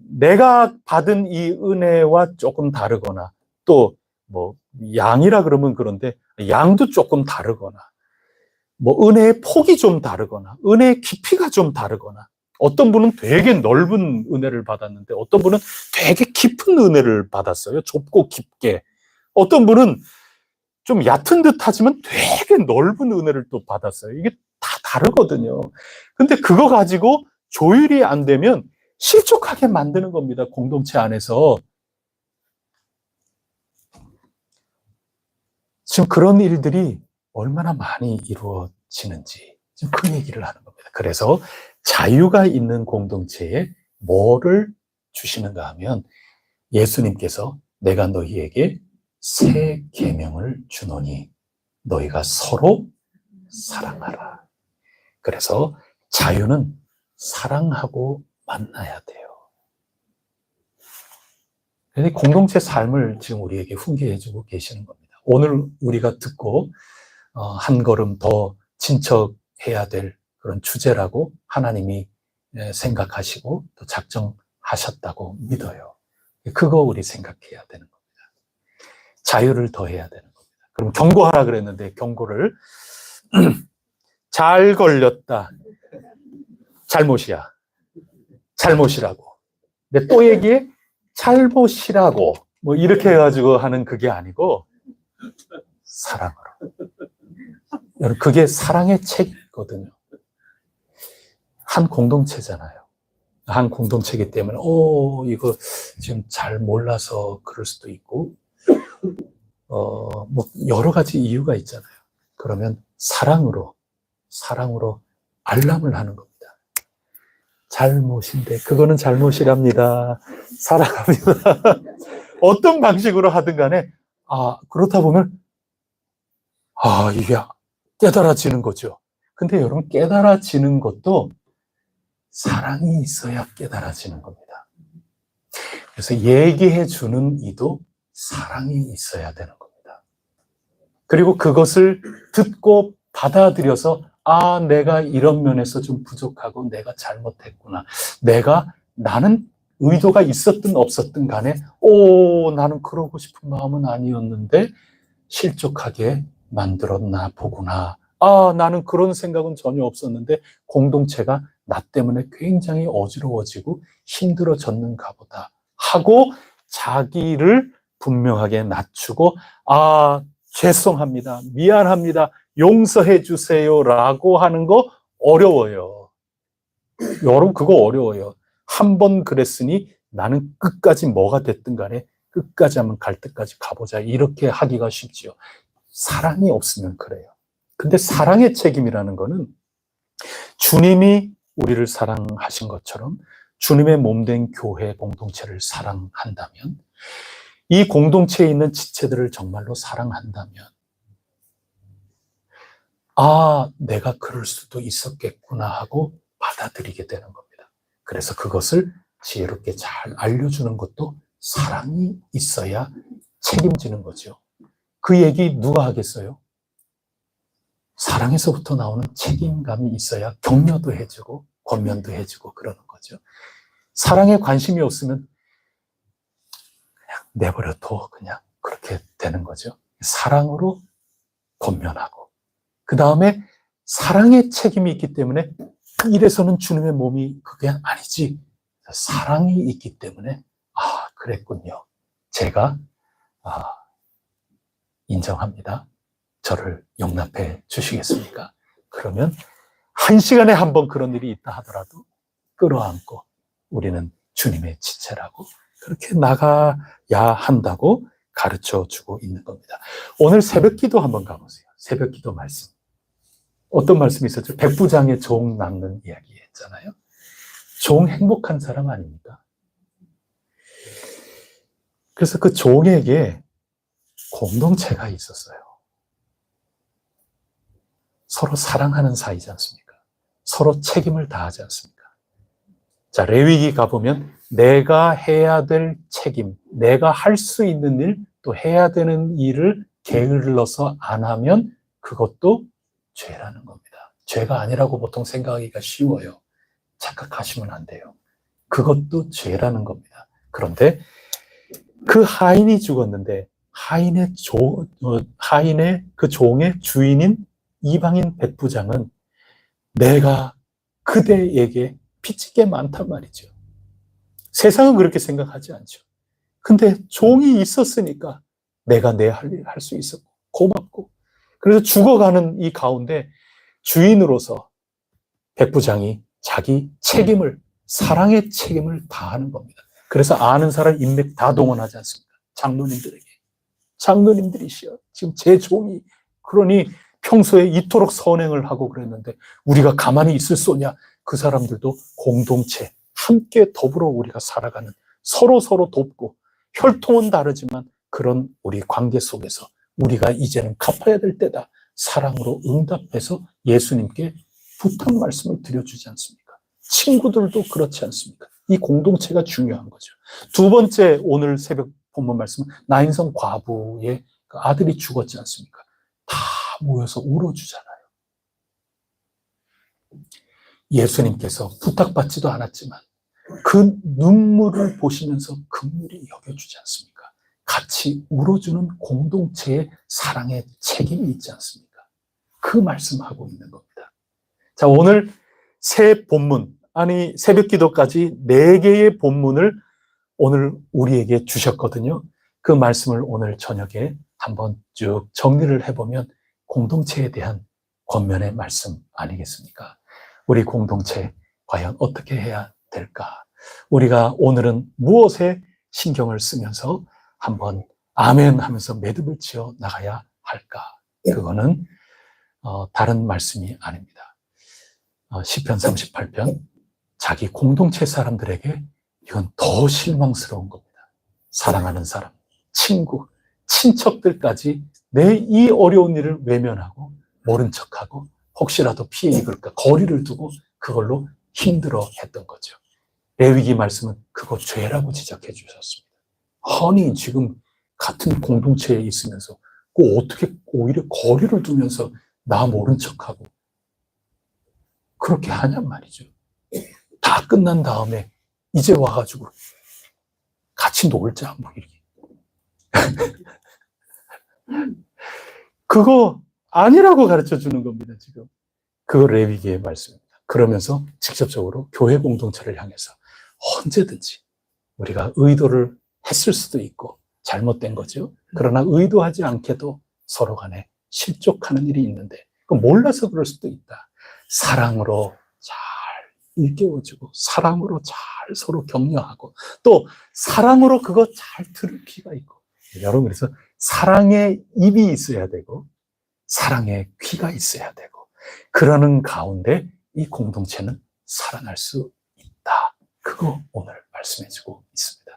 내가 받은 이 은혜와 조금 다르거나 또 뭐 양이라 그러면 그런데 양도 조금 다르거나 뭐 은혜의 폭이 좀 다르거나 은혜의 깊이가 좀 다르거나 어떤 분은 되게 넓은 은혜를 받았는데 어떤 분은 되게 깊은 은혜를 받았어요. 좁고 깊게. 어떤 분은 좀 얕은 듯 하지만 되게 넓은 은혜를 또 받았어요. 이게 다 다르거든요. 근데 그거 가지고 조율이 안 되면 실족하게 만드는 겁니다. 공동체 안에서. 지금 그런 일들이 얼마나 많이 이루어지는지 지금 그 얘기를 하는 겁니다. 그래서 자유가 있는 공동체에 뭐를 주시는가 하면 예수님께서 내가 너희에게 새 계명을 주노니 너희가 서로 사랑하라. 그래서 자유는 사랑하고 만나야 돼요. 그래서 공동체 삶을 지금 우리에게 훈계해주고 계시는 겁니다. 오늘 우리가 듣고 한 걸음 더 진척해야 될 그런 주제라고 하나님이 생각하시고 또 작정하셨다고 믿어요. 그거 우리 생각해야 되는 겁니다. 자유를 더해야 되는 겁니다. 그럼 경고하라 그랬는데 경고를 잘 걸렸다. 잘못이야. 잘못이라고. 근데 또 얘기해 잘못이라고 뭐 이렇게 해가지고 하는 그게 아니고 사랑으로. 여러분 그게 사랑의 책이거든요. 한 공동체잖아요. 한 공동체이기 때문에 이거 지금 잘 몰라서 그럴 수도 있고 뭐 여러 가지 이유가 있잖아요. 그러면 사랑으로 알람을 하는 겁니다. 잘못인데 그거는 잘못이랍니다. 사랑합니다. 어떤 방식으로 하든 간에 그렇다 보면 이게 깨달아지는 거죠. 근데 여러분 깨달아지는 것도 사랑이 있어야 깨달아지는 겁니다. 그래서 얘기해 주는 이도 사랑이 있어야 되는 겁니다. 그리고 그것을 듣고 받아들여서 내가 이런 면에서 좀 부족하고 내가 잘못했구나. 나는 의도가 있었든 없었든 간에 나는 그러고 싶은 마음은 아니었는데 실족하게 만들었나 보구나. 나는 그런 생각은 전혀 없었는데 공동체가 나 때문에 굉장히 어지러워지고 힘들어졌는가 보다 하고 자기를 분명하게 낮추고 죄송합니다. 미안합니다. 용서해 주세요 라고 하는 거 어려워요. 여러분 그거 어려워요. 한 번 그랬으니 나는 끝까지 뭐가 됐든 간에 끝까지 한번 갈 때까지 가보자 이렇게 하기가 쉽지요. 사랑이 없으면 그래요. 근데 사랑의 책임이라는 거는 주님이 우리를 사랑하신 것처럼 주님의 몸된 교회 공동체를 사랑한다면 이 공동체에 있는 지체들을 정말로 사랑한다면 내가 그럴 수도 있었겠구나 하고 받아들이게 되는 겁니다. 그래서 그것을 지혜롭게 잘 알려주는 것도 사랑이 있어야 책임지는 거죠. 그 얘기 누가 하겠어요? 사랑에서부터 나오는 책임감이 있어야 격려도 해주고 권면도 해주고 그러는 거죠. 사랑에 관심이 없으면 그냥 내버려둬 그냥 그렇게 되는 거죠. 사랑으로 권면하고 그 다음에 사랑의 책임이 있기 때문에 이래서는 주님의 몸이 그게 아니지. 사랑이 있기 때문에 그랬군요. 제가 인정합니다. 저를 용납해 주시겠습니까? 그러면 한 시간에 한 번 그런 일이 있다 하더라도 끌어안고 우리는 주님의 지체라고 그렇게 나가야 한다고 가르쳐 주고 있는 겁니다. 오늘 새벽 기도 한번 가보세요. 새벽 기도 말씀. 어떤 말씀이 있었죠? 백부장의 종 낚는 이야기 했잖아요. 종 행복한 사람 아닙니까? 그래서 그 종에게 공동체가 있었어요. 서로 사랑하는 사이지 않습니까? 서로 책임을 다하지 않습니까? 자, 레위기 가보면 내가 해야 될 책임, 내가 할 수 있는 일, 또 해야 되는 일을 게을러서 안 하면 그것도 죄라는 겁니다. 죄가 아니라고 보통 생각하기가 쉬워요. 착각하시면 안 돼요. 그것도 죄라는 겁니다. 그런데 그 하인이 죽었는데 하인의 그 종의 주인인 이방인 백부장은 내가 그대에게 빚진 게 많단 말이죠. 세상은 그렇게 생각하지 않죠. 근데 종이 있었으니까 내가 내 할 일 할 수 있었고 고맙고, 그래서 죽어가는 이 가운데 주인으로서 백부장이 자기 책임을, 사랑의 책임을 다하는 겁니다. 그래서 아는 사람 인맥 다 동원하지 않습니까? 장로님들에게. 장로님들이시여, 지금 제 종이 그러니 평소에 이토록 선행을 하고 그랬는데 우리가 가만히 있을 소냐? 그 사람들도 공동체, 함께 더불어 우리가 살아가는, 서로 돕고, 혈통은 다르지만 그런 우리 관계 속에서 우리가 이제는 갚아야 될 때다. 사랑으로 응답해서 예수님께 부탁 말씀을 드려주지 않습니까? 친구들도 그렇지 않습니까? 이 공동체가 중요한 거죠. 두 번째, 오늘 새벽 본문 말씀은 나인성 과부의 그 아들이 죽었지 않습니까? 다 모여서 울어주잖아요. 예수님께서 부탁받지도 않았지만 그 눈물을 보시면서 긍휼히 여겨주지 않습니까? 같이 울어주는 공동체의 사랑의 책임이 있지 않습니까? 그 말씀하고 있는 겁니다. 자, 오늘 새 본문, 아니 새벽 기도까지 4개의 본문을 오늘 우리에게 주셨거든요. 그 말씀을 오늘 저녁에 한번 쭉 정리를 해보면 공동체에 대한 권면의 말씀 아니겠습니까? 우리 공동체 과연 어떻게 해야 될까? 우리가 오늘은 무엇에 신경을 쓰면서 한번 아멘 하면서 매듭을 지어 나가야 할까? 그거는 다른 말씀이 아닙니다. 시편 38편, 자기 공동체 사람들에게 이건 더 실망스러운 겁니다. 사랑하는 사람, 친구, 친척들까지 내 이 어려운 일을 외면하고 모른 척하고 혹시라도 피해 입을까 거리를 두고 그걸로 힘들어 했던 거죠. 레위기 말씀은 그거 죄라고 지적해 주셨습니다. 아니 지금 같은 공동체에 있으면서 그 어떻게 오히려 거리를 두면서 나 모른 척하고 그렇게 하냔 말이죠. 다 끝난 다음에 이제 와가지고 같이 놀자 뭐 이렇게. 그거 아니라고 가르쳐 주는 겁니다, 지금. 그거 레위기의 말씀입니다. 그러면서 직접적으로 교회 공동체를 향해서 언제든지 우리가 의도를 했을 수도 있고 잘못된 거죠. 그러나 의도하지 않게도 서로 간에 실족하는 일이 있는데 그 몰라서 그럴 수도 있다. 사랑으로 잘 일깨워주고 사랑으로 잘 서로 격려하고 또 사랑으로 그거 잘 들을 귀가 있고, 여러분 그래서 사랑의 입이 있어야 되고 사랑의 귀가 있어야 되고 그러는 가운데 이 공동체는 살아날 수 있다. 그거 오늘 말씀해주고 있습니다.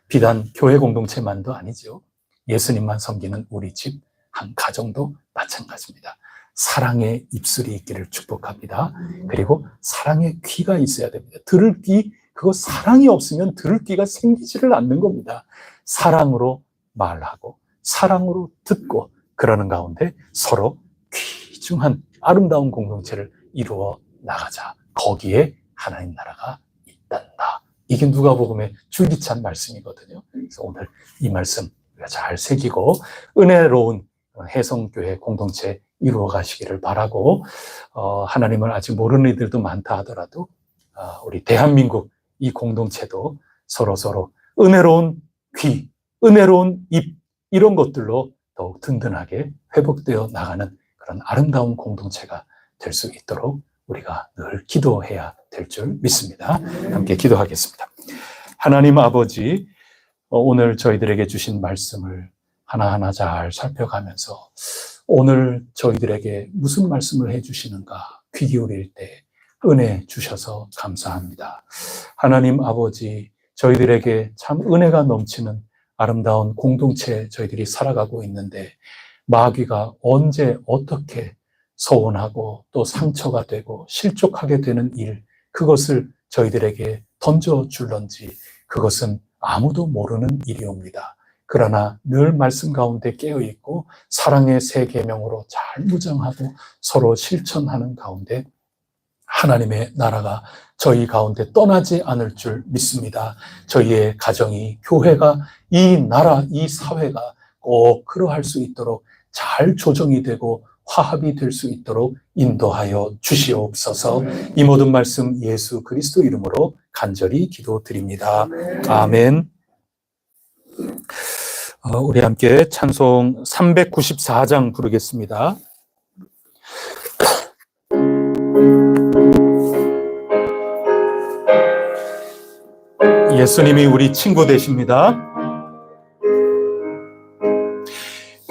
비단 교회 공동체만도 아니죠. 예수님만 섬기는 우리 집 한 가정도 마찬가지입니다. 사랑의 입술이 있기를 축복합니다. 그리고 사랑의 귀가 있어야 됩니다. 들을 귀, 그거 사랑이 없으면 들을 귀가 생기지를 않는 겁니다. 사랑으로 말하고 사랑으로 듣고 그러는 가운데 서로 귀중한 아름다운 공동체를 이루어 나가자. 거기에 하나님 나라가 있단다. 이게 누가복음의 줄기찬 말씀이거든요. 그래서 오늘 이 말씀 우리가 잘 새기고 은혜로운 혜성교회 공동체 이루어 가시기를 바라고, 하나님을 아직 모르는 이들도 많다 하더라도 우리 대한민국 이 공동체도 서로 은혜로운 귀, 은혜로운 입 이런 것들로 더욱 든든하게 회복되어 나가는 그런 아름다운 공동체가 될 수 있도록 우리가 늘 기도해야 될 줄 믿습니다. 함께 기도하겠습니다. 하나님 아버지, 오늘 저희들에게 주신 말씀을 하나하나 잘 살펴가면서 오늘 저희들에게 무슨 말씀을 해주시는가 귀 기울일 때 은혜 주셔서 감사합니다. 하나님 아버지, 저희들에게 참 은혜가 넘치는 아름다운 공동체 저희들이 살아가고 있는데 마귀가 언제 어떻게 서운하고 또 상처가 되고 실족하게 되는 일, 그것을 저희들에게 던져줄런지 그것은 아무도 모르는 일이옵니다. 그러나 늘 말씀 가운데 깨어있고 사랑의 새 계명으로 잘 무장하고 서로 실천하는 가운데 하나님의 나라가 저희 가운데 떠나지 않을 줄 믿습니다. 저희의 가정이, 교회가, 이 나라, 이 사회가 꼭 그러할 수 있도록 잘 조정이 되고 화합이 될 수 있도록 인도하여 주시옵소서. 이 모든 말씀 예수 그리스도 이름으로 간절히 기도드립니다. 아멘. 우리 함께 찬송 394장 부르겠습니다. 예수님이 우리 친구 되십니다.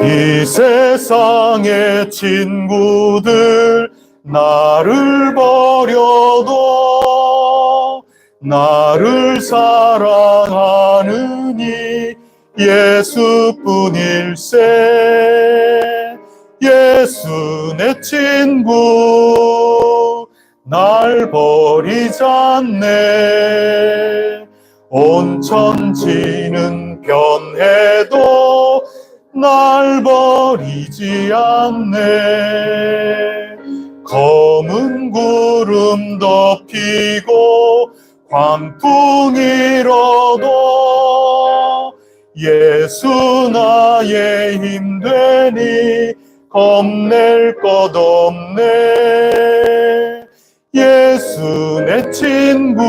이 세상의 친구들 나를 버려도 나를 사랑하느니 예수뿐일세. 예수 내 친구 날 버리지 않네. 온 천지는 변해도 날 버리지 않네. 검은 구름 덮이고 광풍 일어도 예수 나의 힘 되니 겁낼 것 없네. 예수 내 친구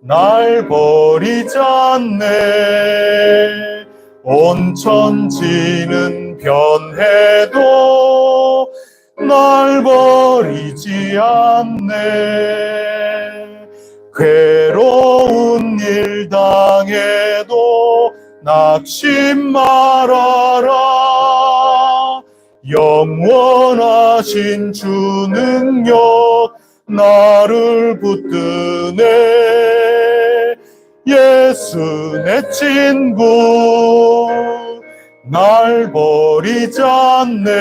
날 버리지 않네. 온 천지는 변해도 날 버리지 않네. 괴로운 일 당해도 낙심 말아라. 영원하신 주 능력 나를 붙드네. 예수 내 친구 날 버리지 않네.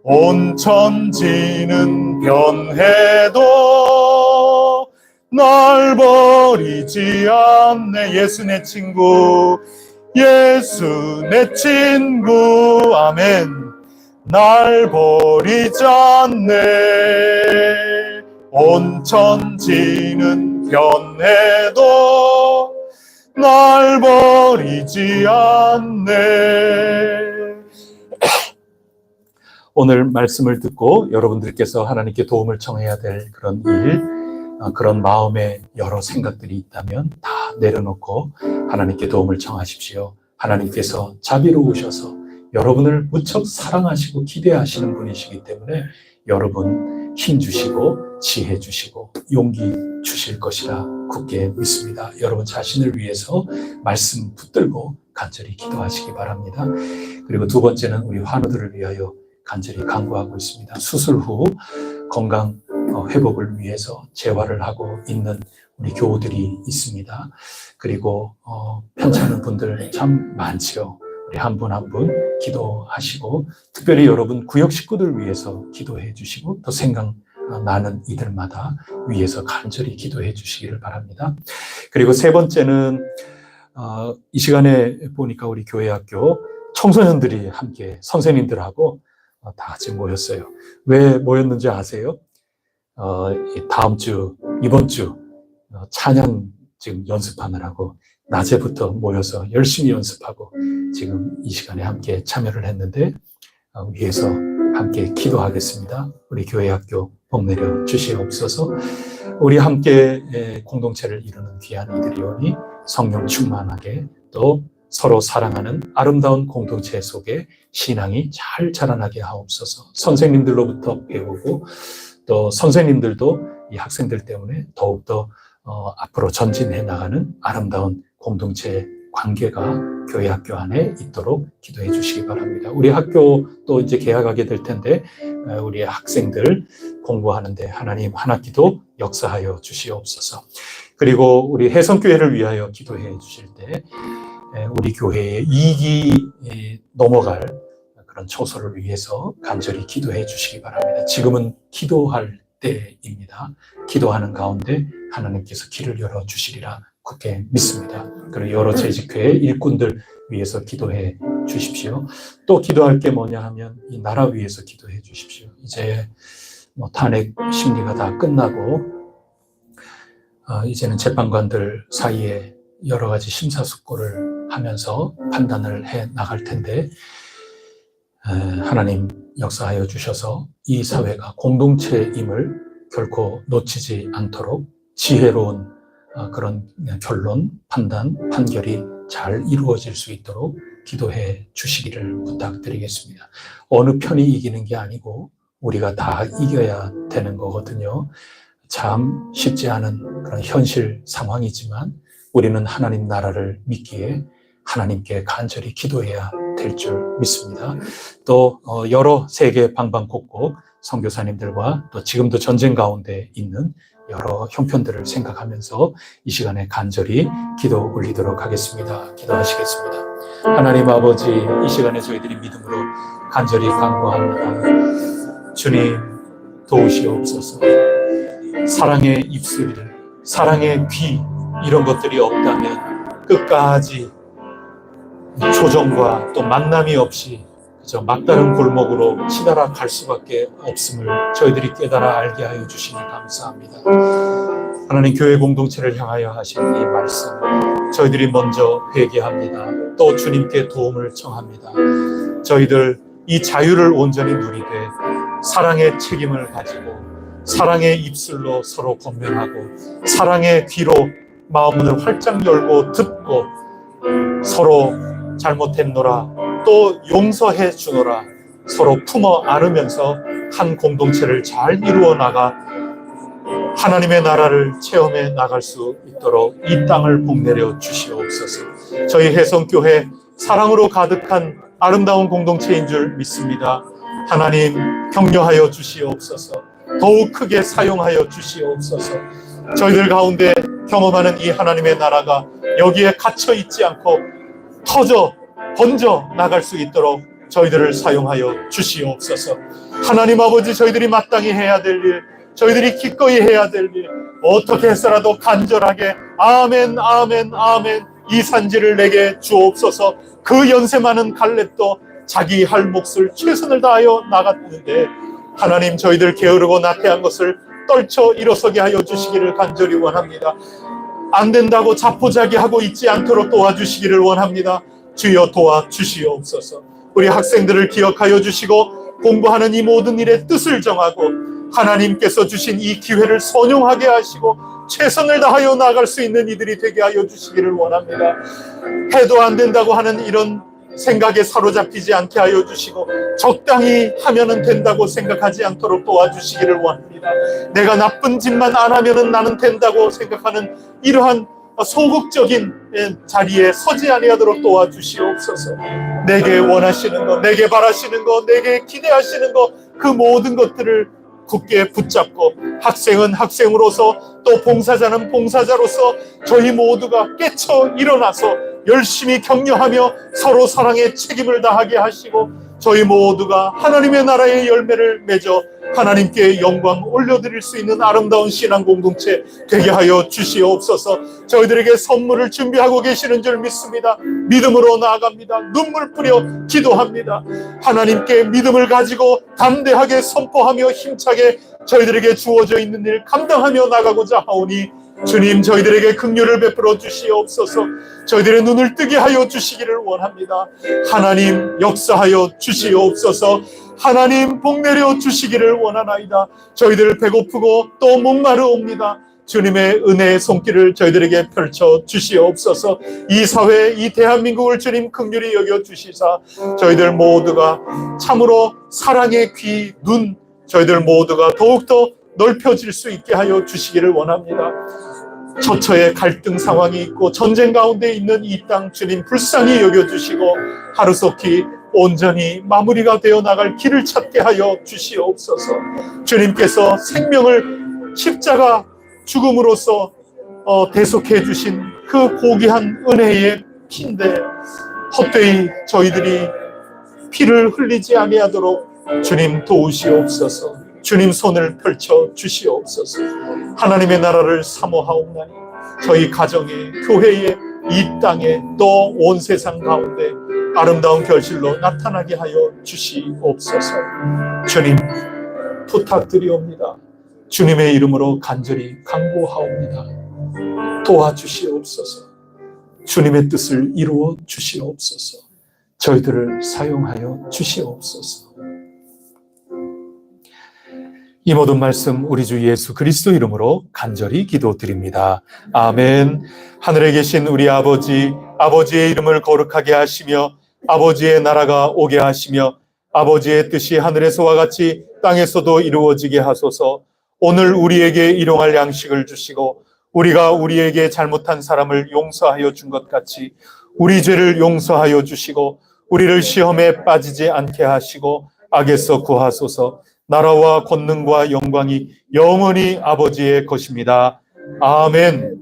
온 천지는 변해도 날 버리지 않네. 예수 내 친구 예수 내 친구 아멘. 날 버리지 않네. 온 천지는 변해도 날 버리지 않네. 오늘 말씀을 듣고 여러분들께서 하나님께 도움을 청해야 될 그런 일, 그런 마음에 여러 생각들이 있다면 다 내려놓고 하나님께 도움을 청하십시오. 하나님께서 자비로우셔서 여러분을 무척 사랑하시고 기대하시는 분이시기 때문에 여러분 힘 주시고 지혜 주시고 용기 주실 것이라 굳게 믿습니다. 여러분 자신을 위해서 말씀 붙들고 간절히 기도하시기 바랍니다. 그리고 두 번째는 우리 환우들을 위하여 간절히 간구하고 있습니다. 수술 후 건강 회복을 위해서 재활을 하고 있는 우리 교우들이 있습니다. 그리고 편찮은 분들 참 많지요. 우리 한 분 한 분 기도하시고 특별히 여러분 구역 식구들 위해서 기도해 주시고 또 생각나는 이들마다 위해서 간절히 기도해 주시기를 바랍니다. 그리고 세 번째는 이 시간에 보니까 우리 교회 학교 청소년들이 함께 선생님들하고 다 같이 모였어요. 왜 모였는지 아세요? 다음 주, 이번 주 찬양 지금 연습하느라고 낮에부터 모여서 열심히 연습하고 지금 이 시간에 함께 참여를 했는데 위해서 함께 기도하겠습니다. 우리 교회 학교 복내려 주시옵소서. 우리 함께 공동체를 이루는 귀한 이들이오니 성령 충만하게 또 서로 사랑하는 아름다운 공동체 속에 신앙이 잘 자라나게 하옵소서. 선생님들로부터 배우고 또 선생님들도 이 학생들 때문에 더욱더 앞으로 전진해 나가는 아름다운 공동체 관계가 교회 학교 안에 있도록 기도해 주시기 바랍니다. 우리 학교 또 이제 개학하게 될 텐데 우리 학생들 공부하는데 하나님 한 학기도 역사하여 주시옵소서. 그리고 우리 혜성교회를 위하여 기도해 주실 때 우리 교회의 2기 넘어갈 그런 초소를 위해서 간절히 기도해 주시기 바랍니다. 지금은 기도할 때입니다. 기도하는 가운데 하나님께서 길을 열어주시리라 굳게 믿습니다. 그리고 여러 재직회의 일꾼들 위해서 기도해 주십시오. 또 기도할 게 뭐냐 하면 이 나라 위해서 기도해 주십시오. 이제 탄핵 심리가 다 끝나고 이제는 재판관들 사이에 여러 가지 심사숙고를 하면서 판단을 해 나갈 텐데 하나님 역사하여 주셔서 이 사회가 공동체임을 결코 놓치지 않도록 지혜로운 그런 결론, 판단, 판결이 잘 이루어질 수 있도록 기도해 주시기를 부탁드리겠습니다. 어느 편이 이기는 게 아니고 우리가 다 이겨야 되는 거거든요. 참 쉽지 않은 그런 현실 상황이지만 우리는 하나님 나라를 믿기에 하나님께 간절히 기도해야 될 줄 믿습니다. 또 여러 세계 방방곡곡 선교사님들과 또 지금도 전쟁 가운데 있는 여러 형편들을 생각하면서 이 시간에 간절히 기도 올리도록 하겠습니다. 기도하시겠습니다. 하나님 아버지, 이 시간에 저희들이 믿음으로 간절히 간구합니다. 주님 도우시옵소서. 사랑의 입술, 사랑의 귀 이런 것들이 없다면 끝까지 조정과 또 만남이 없이 그저 막다른 골목으로 치달아 갈 수밖에 없음을 저희들이 깨달아 알게 하여 주시니 감사합니다. 하나님 교회 공동체를 향하여 하신 이 말씀 저희들이 먼저 회개합니다. 또 주님께 도움을 청합니다. 저희들 이 자유를 온전히 누리되 사랑의 책임을 가지고 사랑의 입술로 서로 권면하고 사랑의 귀로 마음을 활짝 열고 듣고 서로 잘못했노라 또 용서해 주노라 서로 품어 안으면서 한 공동체를 잘 이루어 나가 하나님의 나라를 체험해 나갈 수 있도록 이 땅을 복내려 주시옵소서. 저희 혜성교회 사랑으로 가득한 아름다운 공동체인 줄 믿습니다. 하나님 격려하여 주시옵소서. 더욱 크게 사용하여 주시옵소서. 저희들 가운데 경험하는 이 하나님의 나라가 여기에 갇혀 있지 않고 터져 번져 나갈 수 있도록 저희들을 사용하여 주시옵소서. 하나님 아버지, 저희들이 마땅히 해야 될 일, 저희들이 기꺼이 해야 될 일, 어떻게 해서라도 간절하게 아멘 아멘 아멘 이 산지를 내게 주옵소서. 그 연세 많은 갈렙도 자기 할 몫을 최선을 다하여 나갔는데 하나님 저희들 게으르고 나태한 것을 떨쳐 일어서게 하여 주시기를 간절히 원합니다. 안 된다고 자포자기하고 있지 않도록 도와주시기를 원합니다. 주여 도와주시옵소서. 우리 학생들을 기억하여 주시고 공부하는 이 모든 일에 뜻을 정하고 하나님께서 주신 이 기회를 선용하게 하시고 최선을 다하여 나갈 수 있는 이들이 되게 하여 주시기를 원합니다. 해도 안 된다고 하는 이런 생각에 사로잡히지 않게 하여 주시고 적당히 하면은 된다고 생각하지 않도록 도와주시기를 원합니다. 내가 나쁜 짓만 안 하면은 나는 된다고 생각하는 이러한 소극적인 자리에 서지 아니하도록 도와주시옵소서. 내게 원하시는 것, 내게 바라시는 것, 내게 기대하시는 것, 그 모든 것들을 굳게 붙잡고 학생은 학생으로서 또 봉사자는 봉사자로서 저희 모두가 깨쳐 일어나서 열심히 격려하며 서로 사랑의 책임을 다하게 하시고 저희 모두가 하나님의 나라의 열매를 맺어 하나님께 영광 올려드릴 수 있는 아름다운 신앙 공동체 되게 하여 주시옵소서. 저희들에게 선물을 준비하고 계시는 줄 믿습니다. 믿음으로 나아갑니다. 눈물 뿌려 기도합니다. 하나님께 믿음을 가지고 담대하게 선포하며 힘차게 저희들에게 주어져 있는 일 감당하며 나가고자 하오니 주님 저희들에게 긍휼을 베풀어 주시옵소서. 저희들의 눈을 뜨게 하여 주시기를 원합니다. 하나님 역사하여 주시옵소서. 하나님 복내려 주시기를 원하나이다. 저희들 배고프고 또 목마르옵니다. 주님의 은혜의 손길을 저희들에게 펼쳐 주시옵소서. 이 사회, 이 대한민국을 주님 긍휼히 여겨 주시사 저희들 모두가 참으로 사랑의 귀, 눈 저희들 모두가 더욱더 넓혀질 수 있게 하여 주시기를 원합니다. 처처의 갈등 상황이 있고 전쟁 가운데 있는 이 땅 주님 불쌍히 여겨주시고 하루속히 온전히 마무리가 되어 나갈 길을 찾게 하여 주시옵소서. 주님께서 생명을 십자가 죽음으로써 대속해 주신 그 고귀한 은혜의 피인데 헛되이 저희들이 피를 흘리지 아니하도록 주님 도우시옵소서. 주님 손을 펼쳐 주시옵소서. 하나님의 나라를 사모하옵나니 저희 가정에, 교회에, 이 땅에, 또 온 세상 가운데 아름다운 결실로 나타나게 하여 주시옵소서. 주님 부탁드리옵니다. 주님의 이름으로 간절히 간구하옵니다. 도와주시옵소서. 주님의 뜻을 이루어 주시옵소서. 저희들을 사용하여 주시옵소서. 이 모든 말씀 우리 주 예수 그리스도 이름으로 간절히 기도드립니다. 아멘. 하늘에 계신 우리 아버지, 아버지의 이름을 거룩하게 하시며 아버지의 나라가 오게 하시며 아버지의 뜻이 하늘에서와 같이 땅에서도 이루어지게 하소서. 오늘 우리에게 일용할 양식을 주시고 우리가 우리에게 잘못한 사람을 용서하여 준 것 같이 우리 죄를 용서하여 주시고 우리를 시험에 빠지지 않게 하시고 악에서 구하소서. 나라와 권능과 영광이 영원히 아버지의 것입니다. 아멘.